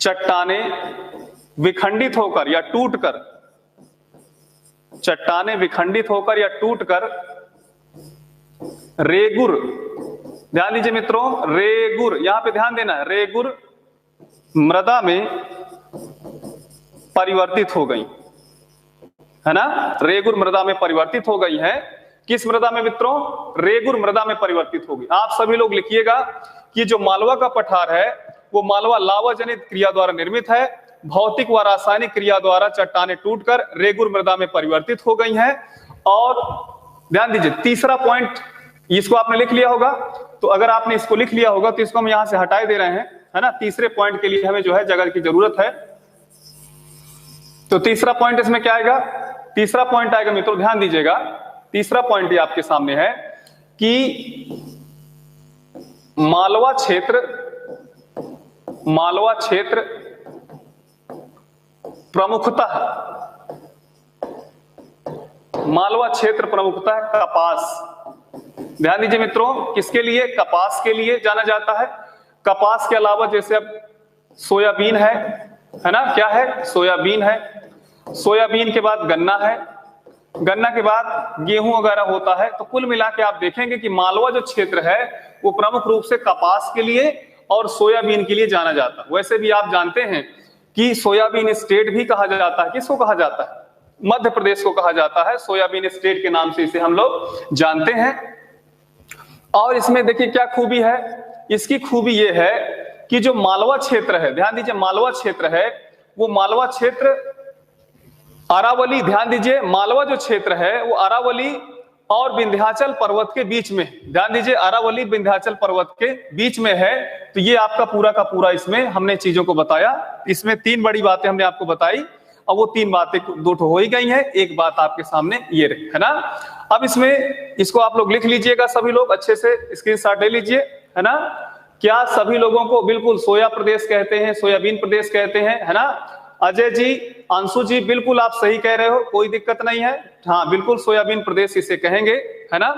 चट्टाने विखंडित होकर या टूटकर, रेगुर, ध्यान दीजिए मित्रों, रेगुर, यहां पे ध्यान देना है, रेगुर मृदा में परिवर्तित हो गई, है ना, रेगुर मृदा में परिवर्तित हो गई है। किस मृदा में मित्रों, रेगुर मृदा में परिवर्तित होगी। आप सभी लोग लिखिएगा कि जो मालवा का पठार है वो मालवा लावा जनित क्रिया द्वारा निर्मित है, भौतिक व रासायनिक क्रिया द्वारा चट्टाने टूटकर रेगुर मृदा में परिवर्तित हो गई हैं। और ध्यान दीजिए तीसरा पॉइंट, इसको आपने लिख लिया होगा, तो अगर आपने इसको लिख लिया होगा तो इसको हम यहां से हटाए दे रहे हैं, है ना। तीसरे पॉइंट के लिए हमें जो है जगह की जरूरत है। तो तीसरा पॉइंट इसमें क्या आएगा, तीसरा पॉइंट आएगा मित्रों, ध्यान दीजिएगा, तीसरा पॉइंट ये आपके सामने है कि मालवा क्षेत्र प्रमुखतः कपास, ध्यान दीजिए मित्रों, किसके लिए, कपास के लिए जाना जाता है। कपास के अलावा जैसे अब सोयाबीन है ना, क्या है, सोयाबीन है, सोयाबीन के बाद गन्ना है, गन्ना के बाद गेहूं वगैरह होता है। तो कुल मिला के आप देखेंगे कि मालवा जो क्षेत्र है वो प्रमुख रूप से कपास के लिए और सोयाबीन के लिए जाना जाता है। वैसे भी आप जानते हैं कि सोयाबीन स्टेट भी कहा जाता है, किसको कहा जाता है, मध्य प्रदेश को कहा जाता है, सोयाबीन स्टेट के नाम से इसे हम लोग जानते हैं। और इसमें देखिए क्या खूबी है, इसकी खूबी ये है कि जो मालवा क्षेत्र है, ध्यान दीजिए, मालवा क्षेत्र है वो मालवा क्षेत्र अरावली, ध्यान दीजिए, मालवा जो क्षेत्र है वो अरावली और विंध्याचल पर्वत के बीच में, ध्यान दीजिए, अरावली विंध्याचल पर्वत के बीच में है। तो ये आपका पूरा का पूरा इसमें हमने चीजों को बताया। इसमें 3 बड़ी बातें हमने आपको बताई और वो 3 बातें 2 हो ही गई हैं, एक बात आपके सामने ये रही, है ना। अब इसमें इसको आप लोग लिख लीजिएगा, सभी लोग अच्छे से स्क्रीनशॉट ले लीजिए, है ना। क्या सभी लोगों को बिल्कुल सोया प्रदेश कहते हैं, सोयाबीन प्रदेश कहते हैं, है ना। अजय जी, अंशु जी, बिल्कुल आप सही कह रहे हो, कोई दिक्कत नहीं है। हाँ बिल्कुल, सोयाबीन प्रदेश इसे कहेंगे, है ना।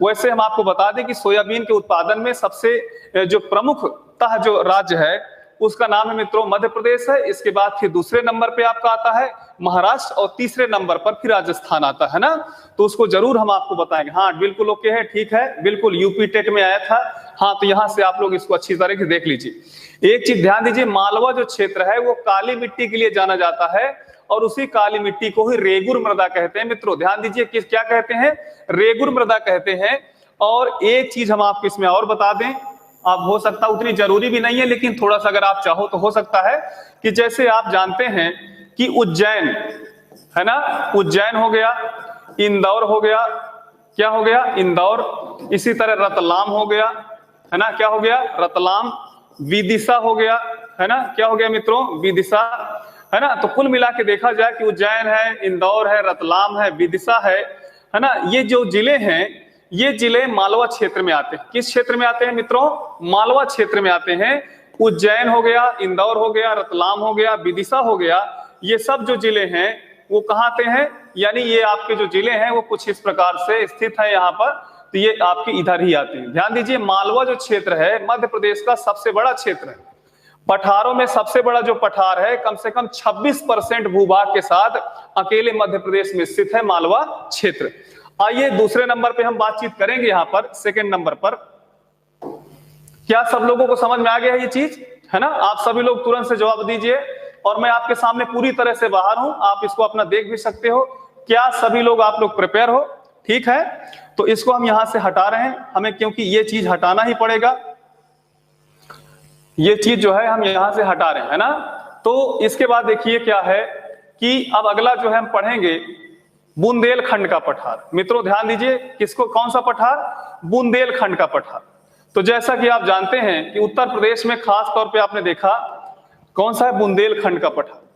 वैसे हम आपको बता दें कि सोयाबीन के उत्पादन में सबसे जो प्रमुखतः जो राज्य है उसका नाम है मित्रों मध्य प्रदेश है। इसके बाद फिर दूसरे नंबर पे आपका आता है महाराष्ट्र और तीसरे नंबर पर फिर राजस्थान आता है ना। तो उसको जरूर हम आपको बताएंगे। हाँ बिल्कुल ओके है, ठीक है, बिल्कुल यूपी टेट में आया था। हाँ तो यहां से आप लोग इसको अच्छी तरह से देख लीजिए। एक चीज ध्यान दीजिए, मालवा जो क्षेत्र है वो काली मिट्टी के लिए जाना जाता है और उसी काली मिट्टी को ही रेगुर मृदा कहते हैं। मित्रों ध्यान दीजिए, किस क्या कहते हैं, रेगुर मृदा कहते हैं। और एक चीज हम आपको इसमें और बता दें, आप हो सकता उतनी जरूरी भी नहीं है लेकिन थोड़ा सा अगर आप चाहो तो हो सकता है कि जैसे आप जानते हैं कि उज्जैन है ना, उज्जैन हो गया, इंदौर हो गया, क्या हो गया, इंदौर, इसी तरह रतलाम हो गया, है ना, क्या हो गया, रतलाम, विदिशा हो गया, है ना, क्या हो गया मित्रों, विदिशा, है ना। तो कुल मिला के देखा जाए कि उज्जैन है, इंदौर है, रतलाम है, विदिशा है ना, ये जो जिले हैं ये जिले मालवा क्षेत्र में आते हैं। किस क्षेत्र में आते हैं मित्रों, मालवा क्षेत्र में आते हैं। उज्जैन हो गया, इंदौर हो गया, रतलाम हो गया, विदिशा हो गया, ये सब जो जिले हैं वो कहाँ आते हैं, यानी ये आपके जो जिले हैं वो कुछ इस प्रकार से स्थित है यहाँ पर, तो ये आपके इधर ही आते हैं। ध्यान दीजिए, मालवा जो क्षेत्र है मध्य प्रदेश का सबसे बड़ा क्षेत्र है। पठारों में सबसे बड़ा जो पठार है, कम से कम 26% भूभाग के साथ अकेले मध्य प्रदेश में स्थित है मालवा क्षेत्र। आइए दूसरे नंबर पे हम बातचीत करेंगे। यहाँ पर सेकंड नंबर पर, क्या सब लोगों को समझ में आ गया है ये चीज, है ना। आप सभी लोग तुरंत से जवाब दीजिए और मैं आपके सामने पूरी तरह से बाहर हूं, आप इसको अपना देख भी सकते हो। क्या सभी लोग आप लोग प्रिपेयर हो, ठीक है। तो इसको हम यहां से हटा रहे हैं हमें, क्योंकि ये चीज हटाना ही पड़ेगा, ये चीज जो है हम यहां से हटा रहे हैं, है ना। तो इसके बाद देखिए क्या है कि अब अगला जो है हम पढ़ेंगे बुंदेलखंड का पठार। मित्रों ध्यान दीजिए, किसको, कौन सा पठार, बुंदेलखंड का पठार। तो जैसा कि आप जानते हैं कि उत्तर प्रदेश में खास तौर पे आपने देखा कौन सा है, बुंदेलखंड का पठार।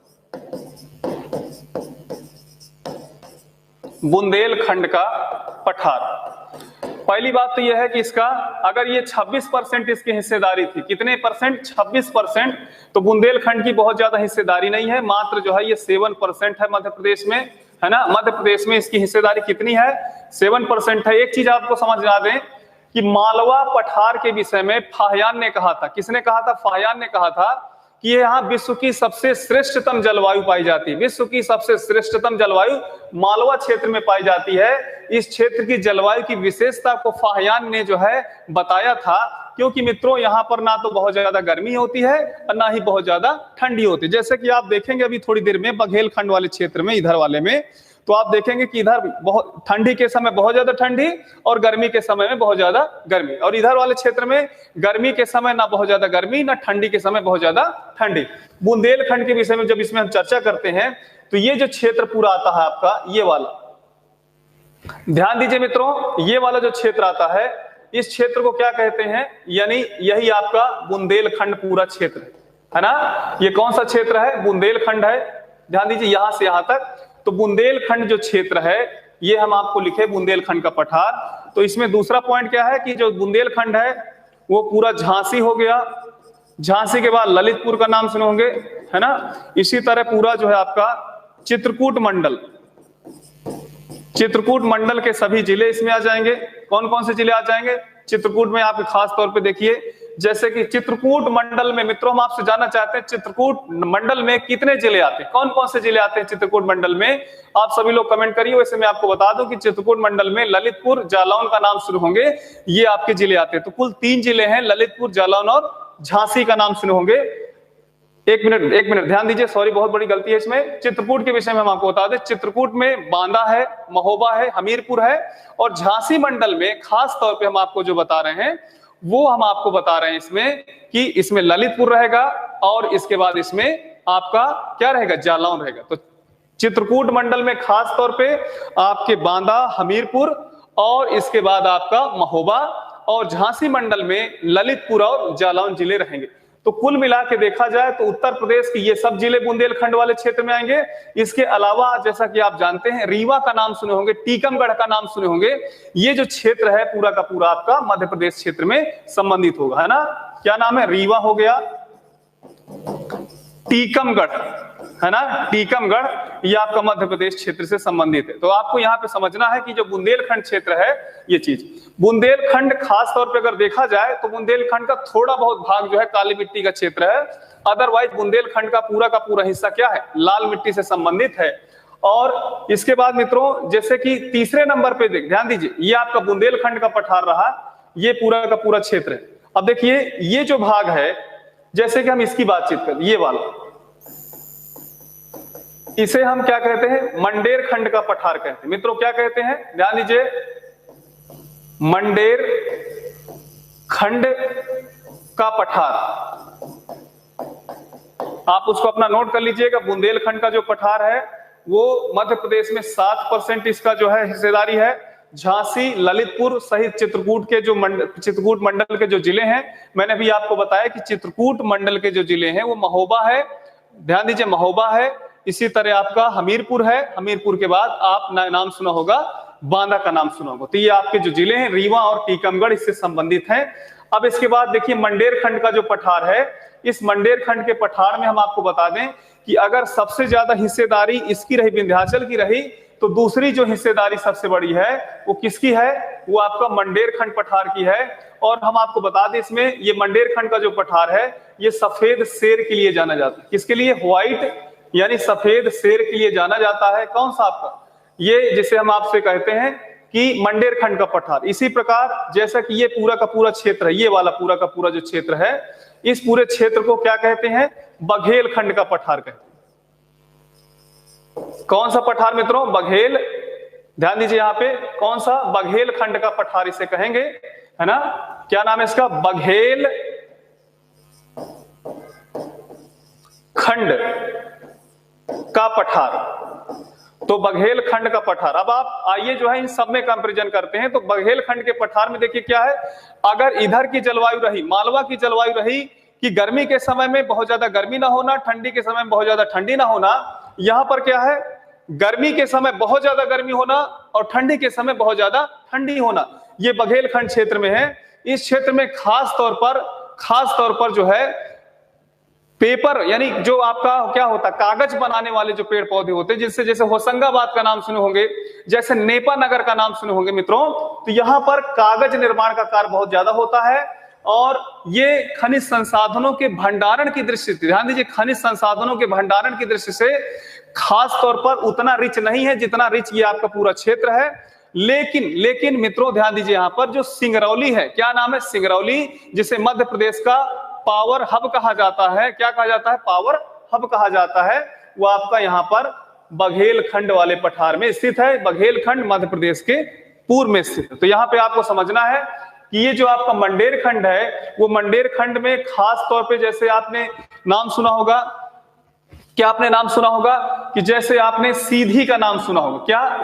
बुंदेलखंड का पठार, पहली बात तो यह है कि इसका अगर ये 26% इसकी हिस्सेदारी थी, कितने परसेंट, 26%, तो बुंदेलखंड की बहुत ज्यादा हिस्सेदारी नहीं है, मात्र जो है ये 7% है मध्य प्रदेश में, है ना। मध्य प्रदेश में इसकी हिस्सेदारी कितनी है, 7% है। एक चीज आपको समझ आ दें कि मालवा पठार के विषय में फाहियान ने कहा था, किसने कहा था, फाहियान ने कहा था कि यहाँ विश्व की सबसे श्रेष्ठतम जलवायु पाई जाती है, विश्व की सबसे श्रेष्ठतम जलवायु मालवा क्षेत्र में पाई जाती है। इस क्षेत्र की जलवायु की विशेषता को फाहियान ने जो है बताया था, क्योंकि मित्रों यहाँ पर ना तो बहुत ज्यादा गर्मी होती है और ना ही बहुत ज्यादा ठंडी होती है। जैसे कि आप देखेंगे अभी थोड़ी देर में बघेलखंड वाले क्षेत्र में, इधर वाले में, तो आप देखेंगे कि इधर बहुत ठंडी के समय बहुत ज्यादा ठंडी और गर्मी के समय में बहुत ज्यादा गर्मी, और इधर वाले क्षेत्र में गर्मी के समय ना बहुत ज्यादा गर्मी ना ठंडी के समय बहुत ज्यादा ठंडी। बुंदेलखंड के विषय में जब इसमें हम चर्चा करते हैं तो ये जो क्षेत्र पूरा आता है आपका, ये वाला, ध्यान दीजिए मित्रों, ये वाला जो क्षेत्र आता है इस क्षेत्र को क्या कहते हैं, यानी यही आपका बुंदेलखंड पूरा क्षेत्र है ना। ये कौन सा क्षेत्र है, बुंदेलखंड है। ध्यान दीजिए यहां से यहां तक, तो बुंदेलखंड जो क्षेत्र है ये हम आपको लिखे बुंदेलखंड का पठार। तो इसमें दूसरा पॉइंट क्या है कि जो बुंदेलखंड है वो पूरा झांसी हो गया, झांसी के बाद ललितपुर का नाम सुने होंगे, है ना। इसी तरह पूरा जो है आपका चित्रकूट मंडल, चित्रकूट मंडल के सभी जिले इसमें आ जाएंगे। कौन कौन से जिले आ जाएंगे चित्रकूट में, आप खास तौर पे देखिए, जैसे कि चित्रकूट मंडल में, मित्रों हम आपसे जानना चाहते हैं चित्रकूट मंडल में कितने जिले आते हैं, कौन कौन से जिले आते हैं चित्रकूट मंडल में, आप सभी लोग कमेंट करिए। वैसे मैं आपको बता दूं कि चित्रकूट मंडल में ललितपुर, जालौन का नाम शुरू होंगे, ये आपके जिले आते हैं। तो कुल 3 जिले हैं, ललितपुर, जालौन और झांसी का नाम सुने होंगे। एक मिनट ध्यान दीजिए, सॉरी बहुत बड़ी गलती है इसमें। चित्रकूट के विषय में हम आपको बता दें, चित्रकूट में बांदा है, महोबा है, हमीरपुर है, और झांसी मंडल में खास तौर पे हम आपको जो बता रहे हैं वो हम आपको बता रहे हैं इसमें कि इसमें ललितपुर रहेगा और इसके बाद इसमें आपका क्या रहेगा, जालौन रहेगा। तो चित्रकूट मंडल में खास तौर पे आपके बांदा, हमीरपुर और इसके बाद आपका महोबा, और झांसी मंडल में ललितपुर और जालौन जिले रहेंगे। तो कुल मिला के देखा जाए तो उत्तर प्रदेश के ये सब जिले बुंदेलखंड वाले क्षेत्र में आएंगे। इसके अलावा जैसा कि आप जानते हैं रीवा का नाम सुने होंगे, टीकमगढ़ का नाम सुने होंगे, ये जो क्षेत्र है पूरा का पूरा आपका मध्य प्रदेश क्षेत्र में संबंधित होगा, है ना। क्या नाम है, रीवा हो गया, टीकमगढ़, है ना, टीकमगढ़, ये आपका मध्य प्रदेश क्षेत्र से संबंधित है। तो आपको यहाँ पे समझना है कि जो बुंदेलखंड क्षेत्र है, ये चीज बुंदेलखंड खास तौर पे अगर देखा जाए तो बुंदेलखंड का थोड़ा बहुत भाग जो है काली मिट्टी का क्षेत्र है, अदरवाइज बुंदेलखंड का पूरा हिस्सा क्या है, लाल मिट्टी से संबंधित है। और इसके बाद मित्रों जैसे कि तीसरे नंबर पे ध्यान दीजिए, ये आपका बुंदेलखंड का पठार रहा, ये पूरा का पूरा क्षेत्र है। अब देखिए ये जो भाग है, जैसे कि हम इसकी बातचीत करें, ये वाला, इसे हम क्या कहते हैं, मंडेर खंड का पठार कहते हैं। मित्रों क्या कहते हैं, ध्यान दीजिए, मंडेर खंड का पठार, आप उसको अपना नोट कर लीजिएगा। बुंदेलखंड का जो पठार है वो मध्य प्रदेश में 7% इसका जो है हिस्सेदारी है। झांसी, ललितपुर सहित चित्रकूट के जो चित्रकूट मंडल के जो जिले हैं, मैंने भी आपको बताया कि चित्रकूट मंडल के जो जिले हैं वो महोबा है, ध्यान दीजिए महोबा है, इसी तरह आपका हमीरपुर है, हमीरपुर के बाद आप नाम सुना होगा, बांदा का नाम सुना होगा। तो ये आपके जो जिले हैं रीवा और टीकमगढ़ इससे संबंधित हैं। अब इसके बाद देखिए मंडेर खंड का जो पठार है, इस मंडेर खंड के पठार में हम आपको बता दें कि अगर सबसे ज्यादा हिस्सेदारी इसकी रही, विंध्याचल की रही, तो दूसरी जो हिस्सेदारी सबसे बड़ी है वो किसकी है, वो आपका मंडेर खंड पठार की है। और हम आपको बता दें इसमें ये मंडेर खंड का जो पठार है ये सफेद शेर के लिए जाना जाता है। किसके लिए, व्हाइट यानी सफेद शेर के लिए जाना जाता है। कौन सा आपका, ये जिसे हम आपसे कहते हैं कि मंडेर खंड का पठार। इसी प्रकार जैसा कि ये पूरा का पूरा क्षेत्र है, ये वाला पूरा का पूरा जो क्षेत्र है, इस पूरे क्षेत्र को क्या कहते हैं, बघेल खंड का पठार कहते हैं। कौन सा पठार मित्रों, बघेल, ध्यान दीजिए यहाँ पे, कौन सा, बघेल खंड का पठार इसे कहेंगे, है ना। क्या नाम है इसका, बघेल खंड का पठार। तो बघेल खंड का पठार। अब आप आइए जो है इन सब में कंपैरिजन करते हैं। तो बघेल खंड के पठार में देखिए क्या है, अगर इधर की जलवायु रही, मालवा की जलवायु रही कि गर्मी के समय में बहुत ज्यादा गर्मी ना होना, ठंडी के समय में बहुत ज्यादा ठंडी ना होना, यहां पर क्या है, गर्मी के समय बहुत ज्यादा गर्मी होना और ठंडी के समय बहुत ज्यादा ठंडी होना, ये बघेल खंड क्षेत्र में है। इस क्षेत्र में खास तौर पर जो है पेपर यानी जो आपका क्या होता है, कागज बनाने वाले जो पेड़ पौधे होते हैं, जिससे जैसे होशंगाबाद का नाम सुने होंगे, जैसे नेपा नगर का नाम सुने होंगे मित्रों, तो यहां पर कागज निर्माण का कार्य बहुत ज्यादा होता है। और ये खनिज संसाधनों के भंडारण की दृष्टि से, ध्यान दीजिए, खनिज संसाधनों के भंडारण की दृष्टि से खास तौर पर उतना रिच नहीं है जितना रिच ये आपका पूरा क्षेत्र है। लेकिन मित्रों ध्यान दीजिए, यहां पर जो सिंगरौली है, क्या नाम है, सिंगरौली, जिसे मध्य प्रदेश का पावर हब कहा जाता है, क्या कहा जाता है, पावर हब कहा जाता है, वो आपका यहाँ पर बघेल खंड वाले पठार में स्थित है। बघेल खंड मध्य प्रदेश के पूर्व में स्थित है। तो यहाँ पे आपको समझना है कि ये जो आपका मंडेर खंड है, वो मंडेर खंड में खास तौर पे, जैसे आपने नाम सुना होगा, क्या आपने नाम सुना होगा कि जैसे आपने सीधी का नाम सुना होगा, क्या,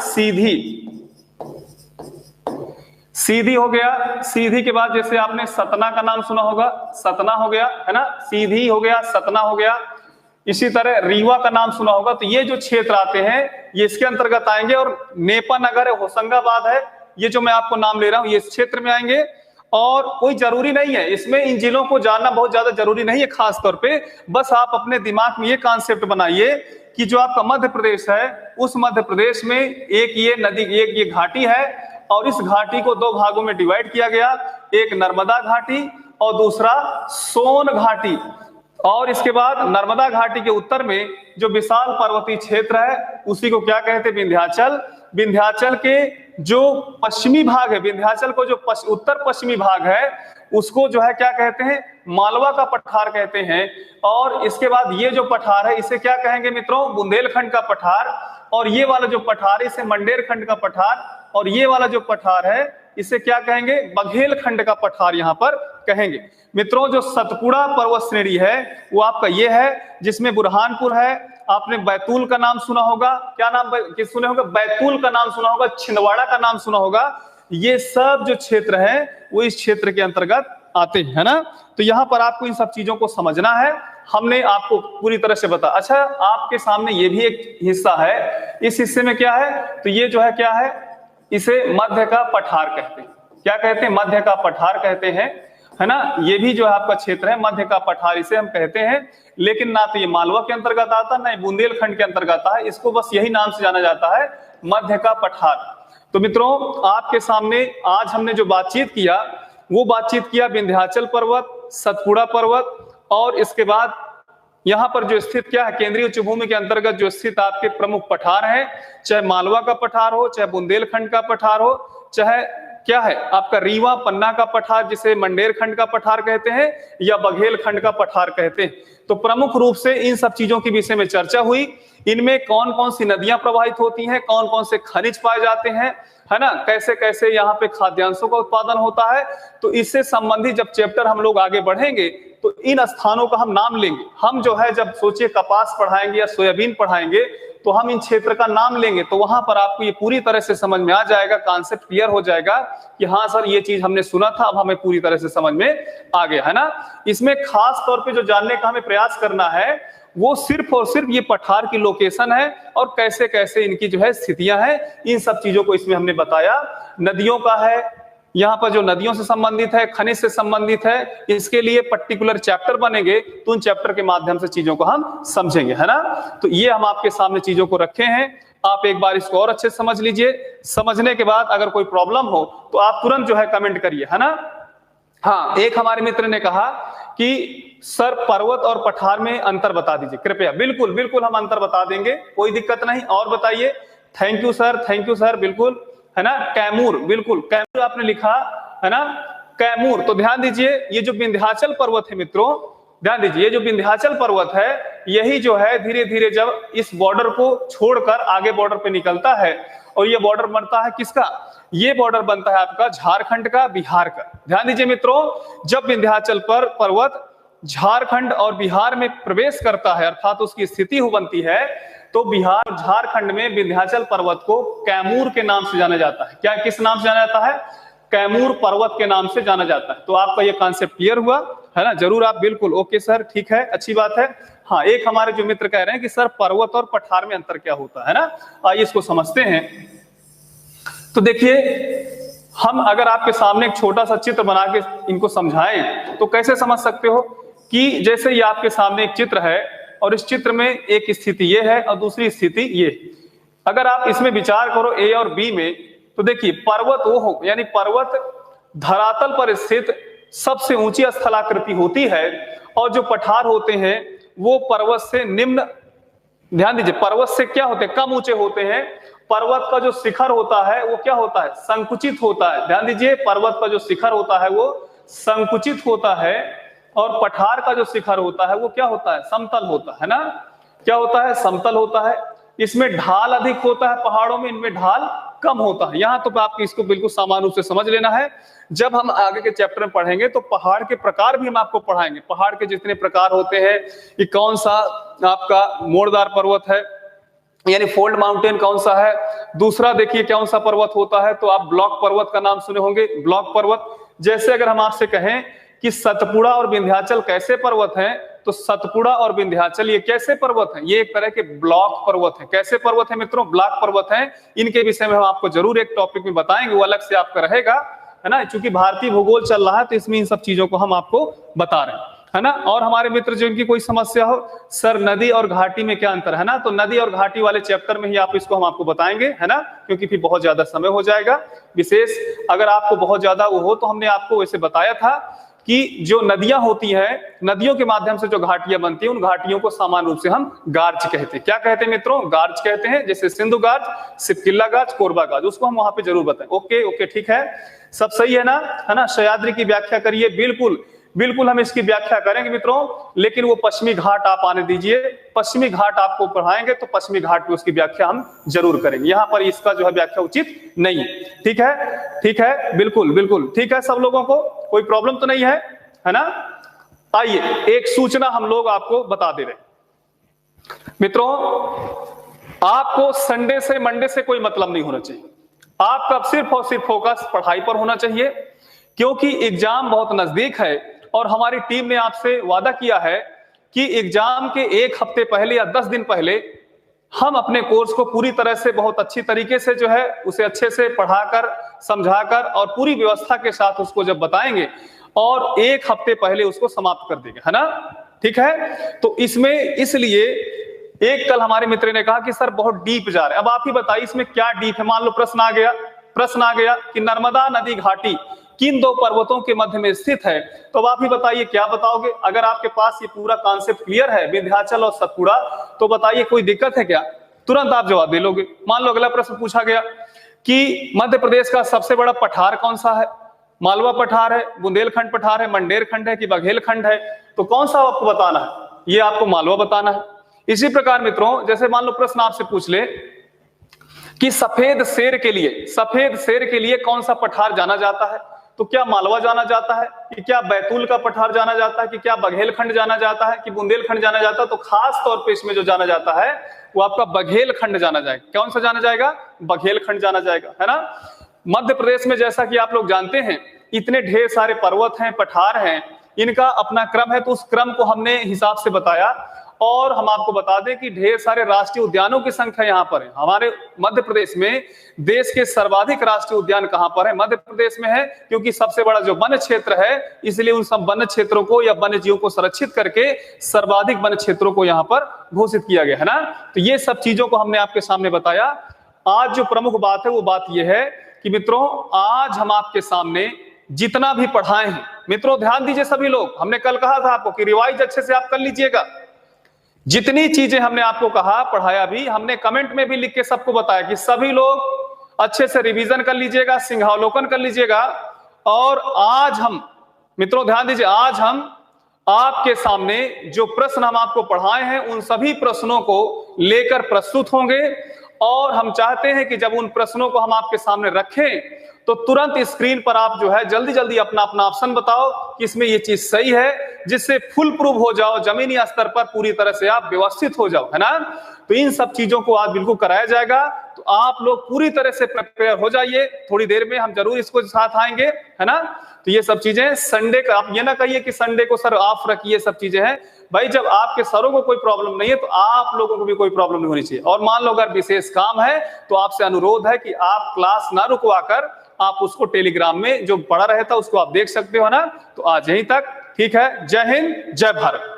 सीधी हो गया, सीधी के बाद जैसे आपने सतना का नाम सुना होगा, सतना हो गया, है ना, सीधी हो गया, सतना हो गया। इसी तरह रीवा का नाम सुना होगा। तो ये जो क्षेत्र आते हैं ये इसके अंतर्गत आएंगे। और नेपा नगर है, होशंगाबाद है, ये जो मैं आपको नाम ले रहा हूं ये इस क्षेत्र में आएंगे। और कोई जरूरी नहीं है इसमें, इन जिलों को जानना बहुत ज्यादा जरूरी नहीं है खास तौर पे, बस आप अपने दिमाग में ये कॉन्सेप्ट बनाइए कि जो आपका मध्य प्रदेश है, उस मध्य प्रदेश में एक ये नदी, एक ये घाटी है, और इस घाटी को दो भागों में डिवाइड किया गया, एक नर्मदा घाटी और दूसरा सोन घाटी। और इसके बाद नर्मदा घाटी के उत्तर में जो विशाल पर्वतीय क्षेत्र है उसी को क्या कहते हैं, विंध्याचल। विंध्याचल के जो पश्चिमी भाग है, विंध्याचल को जो उत्तर पश्चिमी भाग है उसको जो है क्या कहते हैं, मालवा का पठार कहते हैं। और इसके बाद ये जो पठार है इसे क्या कहेंगे मित्रों, बुंदेलखंड का पठार। और ये वाला जो पठार है इसे मंडेर खंड का पठार, और ये वाला जो पठार है इसे क्या कहेंगे, बघेल खंड का पठार यहाँ पर कहेंगे। मित्रों जो सतपुड़ा पर्वत श्रेणी है वो आपका ये है, जिसमें बुरहानपुर है, आपने बैतूल का नाम सुना होगा, क्या नाम सुने होगा, बैतूल का नाम सुना होगा, छिंदवाड़ा का नाम सुना होगा। ये सब जो क्षेत्र है वो इस क्षेत्र के अंतर्गत आते हैं, है ना। तो यहाँ पर आपको इन सब चीजों को समझना है, हमने आपको पूरी तरह से बता। अच्छा, आपके सामने ये भी एक हिस्सा है, इस हिस्से में क्या है, तो ये जो है क्या है, इसे मध्य का पठार कहते हैं। क्या कहते हैं, मध्य का पठार कहते हैं। है ना, ये भी जो है आपका क्षेत्र है, मध्य का पठार इसे हम कहते हैं। लेकिन ना तो ये मालवा के अंतर्गत आता है, ना ये बुंदेलखंड के अंतर्गत आता है, इसको बस यही नाम से जाना जाता है, मध्य का पठार। तो मित्रों, आपके सामने आज हमने जो बातचीत किया वो बातचीत किया विंध्याचल पर्वत, सतपुड़ा पर्वत, और इसके बाद यहां पर जो स्थित क्या है, केंद्रीय उच्च भूमि के अंतर्गत जो स्थित आपके प्रमुख पठार हैं, चाहे मालवा का पठार हो, चाहे बुंदेलखंड का पठार हो, चाहे क्या है आपका रीवा पन्ना का पठार जिसे मंडेर खंड का पठार कहते हैं, या बघेल खंड का पठार कहते हैं। तो प्रमुख रूप से इन सब चीजों के विषय में चर्चा हुई। इनमें कौन कौन सी नदियां प्रवाहित होती हैं, कौन कौन से खनिज पाए जाते हैं, है ना, कैसे कैसे यहाँ पे खाद्यांशों का उत्पादन होता है। तो इससे संबंधित जब चैप्टर हम लोग आगे बढ़ेंगे तो इन स्थानों का हम नाम लेंगे। हम जो है जब सोचिए कपास पढ़ाएंगे या सोयाबीन पढ़ाएंगे तो हम इन क्षेत्र का नाम लेंगे, तो वहां पर आपको ये पूरी तरह से समझ में आ जाएगा, कॉन्सेप्ट क्लियर हो जाएगा कि हाँ सर ये चीज हमने सुना था, अब हमें पूरी तरह से समझ में आ गया, है ना। इसमें खास तौर पे जो जानने का हमें प्रयास करना है वो सिर्फ और सिर्फ ये पठार की लोकेशन है और कैसे कैसे इनकी जो है स्थितियां हैं, इन सब चीजों को इसमें हमने बताया। नदियों का है, यहाँ पर जो नदियों से संबंधित है, खनिज से संबंधित है, इसके लिए पर्टिकुलर चैप्टर बनेंगे, तो उन चैप्टर के माध्यम से चीजों को हम समझेंगे, है ना। तो ये हम आपके सामने चीजों को रखे हैं, आप एक बार इसको और अच्छे से समझ लीजिए। समझने के बाद अगर कोई प्रॉब्लम हो तो आप तुरंत जो है कमेंट करिए, है ना। हाँ, एक हमारे मित्र ने कहा कि सर पर्वत और पठार में अंतर बता दीजिए कृपया। बिल्कुल बिल्कुल हम अंतर बता देंगे, कोई दिक्कत नहीं। और बताइए। थैंक यू सर, बिल्कुल, है ना। कैमूर, बिल्कुल कैमूर आपने लिखा, है ना, कैमूर। तो ध्यान दीजिए, ये जो विंध्याचल पर्वत है मित्रों, ध्यान दीजिए, ये जो विंध्याचल पर्वत है यही जो है धीरे धीरे जब इस बॉर्डर को छोड़कर आगे बॉर्डर पे निकलता है, और ये बॉर्डर बनता है किसका, ये बॉर्डर बनता है आपका झारखंड का, बिहार का। ध्यान दीजिए मित्रों, जब विंध्याचल पर पर्वत झारखंड और बिहार में प्रवेश करता है, अर्थात उसकी स्थिति हो बनती है, तो बिहार झारखंड में विंध्याचल पर्वत को कैमूर के नाम से जाना जाता है। क्या, किस नाम से जाना जाता है, कैमूर पर्वत के नाम से जाना जाता है। तो आपका ये कॉन्सेप्ट क्लियर हुआ, है ना। जरूर आप बिल्कुल ओके सर, ठीक है, अच्छी बात है। हाँ, एक हमारे जो मित्र कह रहे हैं कि सर पर्वत और पठार में अंतर क्या होता है ना, आइए इसको समझते हैं। तो देखिए, हम अगर आपके सामने एक छोटा सा चित्र बना के इनको समझाएं तो कैसे समझ सकते हो कि जैसे ये आपके सामने एक चित्र है और इस चित्र में एक स्थिति ये है और दूसरी स्थिति ये। अगर आप इसमें विचार करो ए और बी में, तो देखिए पर्वत वो हो, यानी पर्वत धरातल पर स्थित सबसे ऊंची स्थलाकृति होती है, और जो पठार होते हैं वो पर्वत से निम्न, ध्यान दीजिए, पर्वत से क्या होते हैं, कम ऊंचे होते हैं। पर्वत का जो शिखर होता है वो क्या होता है, संकुचित होता है। ध्यान दीजिए, पर्वत का जो शिखर होता है वो संकुचित होता है, और पठार का जो शिखर होता है वो क्या होता है, समतल होता है ना। क्या होता है, समतल होता है। इसमें ढाल अधिक होता है पहाड़ों में, इनमें ढाल कम होता है। यहां तो आपको इसको बिल्कुल सामान्य रूप से समझ लेना है। जब हम आगे के चैप्टर में पढ़ेंगे तो पहाड़ के प्रकार भी हम आपको पढ़ाएंगे, पहाड़ के जितने प्रकार होते हैं, कि कौन सा आपका मोड़दार पर्वत है, यानी फोल्ड माउंटेन कौन सा है। दूसरा देखिए कौन सा पर्वत होता है, तो आप ब्लॉक पर्वत का नाम सुने होंगे, ब्लॉक पर्वत। जैसे अगर हम आपसे कहें कि सतपुड़ा और विंध्याचल कैसे पर्वत हैं, तो सतपुड़ा और विंध्याचल ये कैसे पर्वत हैं, ये एक तरह के ब्लॉक पर्वत हैं। कैसे पर्वत हैं मित्रों, ब्लॉक पर्वत हैं। इनके विषय में हम आपको जरूर एक टॉपिक में बताएंगे, वो अलग से आपका रहेगा, है ना। चूंकि भारतीय भूगोल चल रहा है तो इसमें इन सब चीजों को हम आपको बता रहे हैं, है ना। और हमारे मित्र जो इनकी कोई समस्या हो, सर नदी और घाटी में क्या अंतर है ना, तो नदी और घाटी वाले चैप्टर में ही आप इसको हम आपको बताएंगे, है ना, क्योंकि फिर बहुत ज्यादा समय हो जाएगा। विशेष अगर आपको बहुत ज्यादा वो हो तो हमने आपको वैसे बताया था कि जो नदियां होती हैं, नदियों के माध्यम से जो घाटियां बनती हैं, उन घाटियों को सामान्य रूप से हम गार्ज कहते हैं। क्या कहते हैं मित्रों, गार्ज कहते हैं। जैसे सिंधु गार्ज, सिपकिल्ला गार्ज, कोरबा गार्ज, उसको हम वहां पे जरूर बताएं। ओके ओके, ठीक है, सब सही है ना, है ना। सह्याद्री की व्याख्या करिए, बिल्कुल बिल्कुल हम इसकी व्याख्या करेंगे मित्रों, लेकिन वो पश्चिमी घाट आप आने दीजिए, पश्चिमी घाट आपको पढ़ाएंगे तो पश्चिमी घाट की उसकी व्याख्या हम जरूर करेंगे। यहाँ पर इसका जो है व्याख्या उचित नहीं, ठीक है, ठीक है, बिल्कुल बिल्कुल ठीक है। सब लोगों को कोई प्रॉब्लम तो नहीं है ना। आइए एक सूचना हम लोग आपको बता दे रहे मित्रों, आपको संडे से मंडे से कोई मतलब नहीं होना चाहिए। आपका सिर्फ और सिर्फ फोकस पढ़ाई पर होना चाहिए, क्योंकि एग्जाम बहुत नजदीक है और हमारी टीम ने आपसे वादा किया है कि एग्जाम के एक हफ्ते पहले या 10 दिन पहले हम अपने कोर्स को पूरी तरह से बहुत अच्छी तरीके से जो है उसे अच्छे से पढ़ाकर, समझाकर और पूरी व्यवस्था के साथ उसको जब बताएंगे और 1 हफ्ते पहले उसको समाप्त कर देंगे, है ना। ठीक है, तो इसमें इसलिए एक कल हमारे मित्र ने कहा कि सर बहुत डीप जा रहे हैं। अब आप ही बताइए इसमें क्या डीप है। मान लो प्रश्न आ गया कि नर्मदा नदी घाटी किन 2 पर्वतों के मध्य में स्थित है, तो अब आप ही बताइए क्या बताओगे। अगर आपके पास ये पूरा कॉन्सेप्ट क्लियर है, विंध्याचल और सतपुड़ा, तो बताइए कोई दिक्कत है क्या, तुरंत आप जवाब दे लोगे। मान लो अगला प्रश्न पूछा गया कि मध्य प्रदेश का सबसे बड़ा पठार कौन सा है, मालवा पठार है, बुंदेलखंड पठार है, मंडेर खंड है कि बघेलखंड है, तो कौन सा आपको बताना है, ये आपको मालवा बताना है। इसी प्रकार मित्रों, जैसे मान लो प्रश्न आपसे पूछ ले कि सफेद शेर के लिए कौन सा पठार जाना जाता है, तो क्या मालवा जाना जाता है, कि क्या बैतूल का पठार जाना जाता है, कि क्या बघेलखंड जाना जाता है, कि बुंदेलखंड जाना जाता है, तो खास तौर पे इसमें जो जाना जाता है वो आपका बघेलखंड जाना जाएगा। कौन सा जाना जाएगा, बघेलखंड जाना जाएगा, है ना। मध्य प्रदेश में जैसा कि आप लोग जानते हैं इतने ढेर सारे पर्वत हैं, पठार हैं, इनका अपना क्रम है, तो उस क्रम को हमने हिसाब से बताया। और हम आपको बता दें कि ढेर सारे राष्ट्रीय उद्यानों की संख्या यहाँ पर है। हमारे मध्य प्रदेश में देश के सर्वाधिक राष्ट्रीय उद्यान कहाँ पर है, मध्य प्रदेश में है, क्योंकि सबसे बड़ा जो वन क्षेत्र है, इसलिए उन सब वन क्षेत्रों को या वन्य जीवों को संरक्षित करके सर्वाधिक वन क्षेत्रों को यहाँ पर घोषित किया गया, है ना। तो ये सब चीजों को हमने आपके सामने बताया। आज जो प्रमुख बात है वो बात यह है कि मित्रों, आज हम आपके सामने जितना भी पढ़ाए हैं, मित्रों ध्यान दीजिए सभी लोग, हमने कल कहा था आपको कि रिवाइज अच्छे से आप कर लीजिएगा। जितनी चीजें हमने आपको कहा, पढ़ाया भी, हमने कमेंट में भी लिख के सबको बताया कि सभी लोग अच्छे से रिवीजन कर लीजिएगा, सिंहावलोकन कर लीजिएगा। और आज हम मित्रों ध्यान दीजिए, आज हम आपके सामने जो प्रश्न हम आपको पढ़ाए हैं उन सभी प्रश्नों को लेकर प्रस्तुत होंगे। और हम चाहते हैं कि जब उन प्रश्नों को हम आपके सामने रखें तो तुरंत स्क्रीन पर आप जो है जल्दी जल्दी अपना अपना ऑप्शन बताओ कि इसमें ये चीज सही है, जिससे फुल प्रूफ हो जाओ, जमीनी स्तर पर पूरी तरह से आप व्यवस्थित हो जाओ, है ना। तो इन सब चीजों को आज बिल्कुल कराया जाएगा, तो आप लोग पूरी तरह से प्रिपेयर हो जाइए। थोड़ी देर में हम जरूर इसको साथ आएंगे, है ना। तो ये सब चीजें संडे का, आप ये ना कहिए कि संडे को सर ऑफ रखिए, सब चीजें हैं भाई। जब आपके सरों को कोई प्रॉब्लम नहीं है तो आप लोगों को भी कोई प्रॉब्लम नहीं होनी चाहिए। और मान लो अगर विशेष काम है तो आपसे अनुरोध है कि आप क्लास ना रुकवाकर आप उसको टेलीग्राम में जो पढ़ा रहता उसको आप देख सकते हो ना। तो आज यहीं तक, ठीक है। जय हिंद, जय भारत।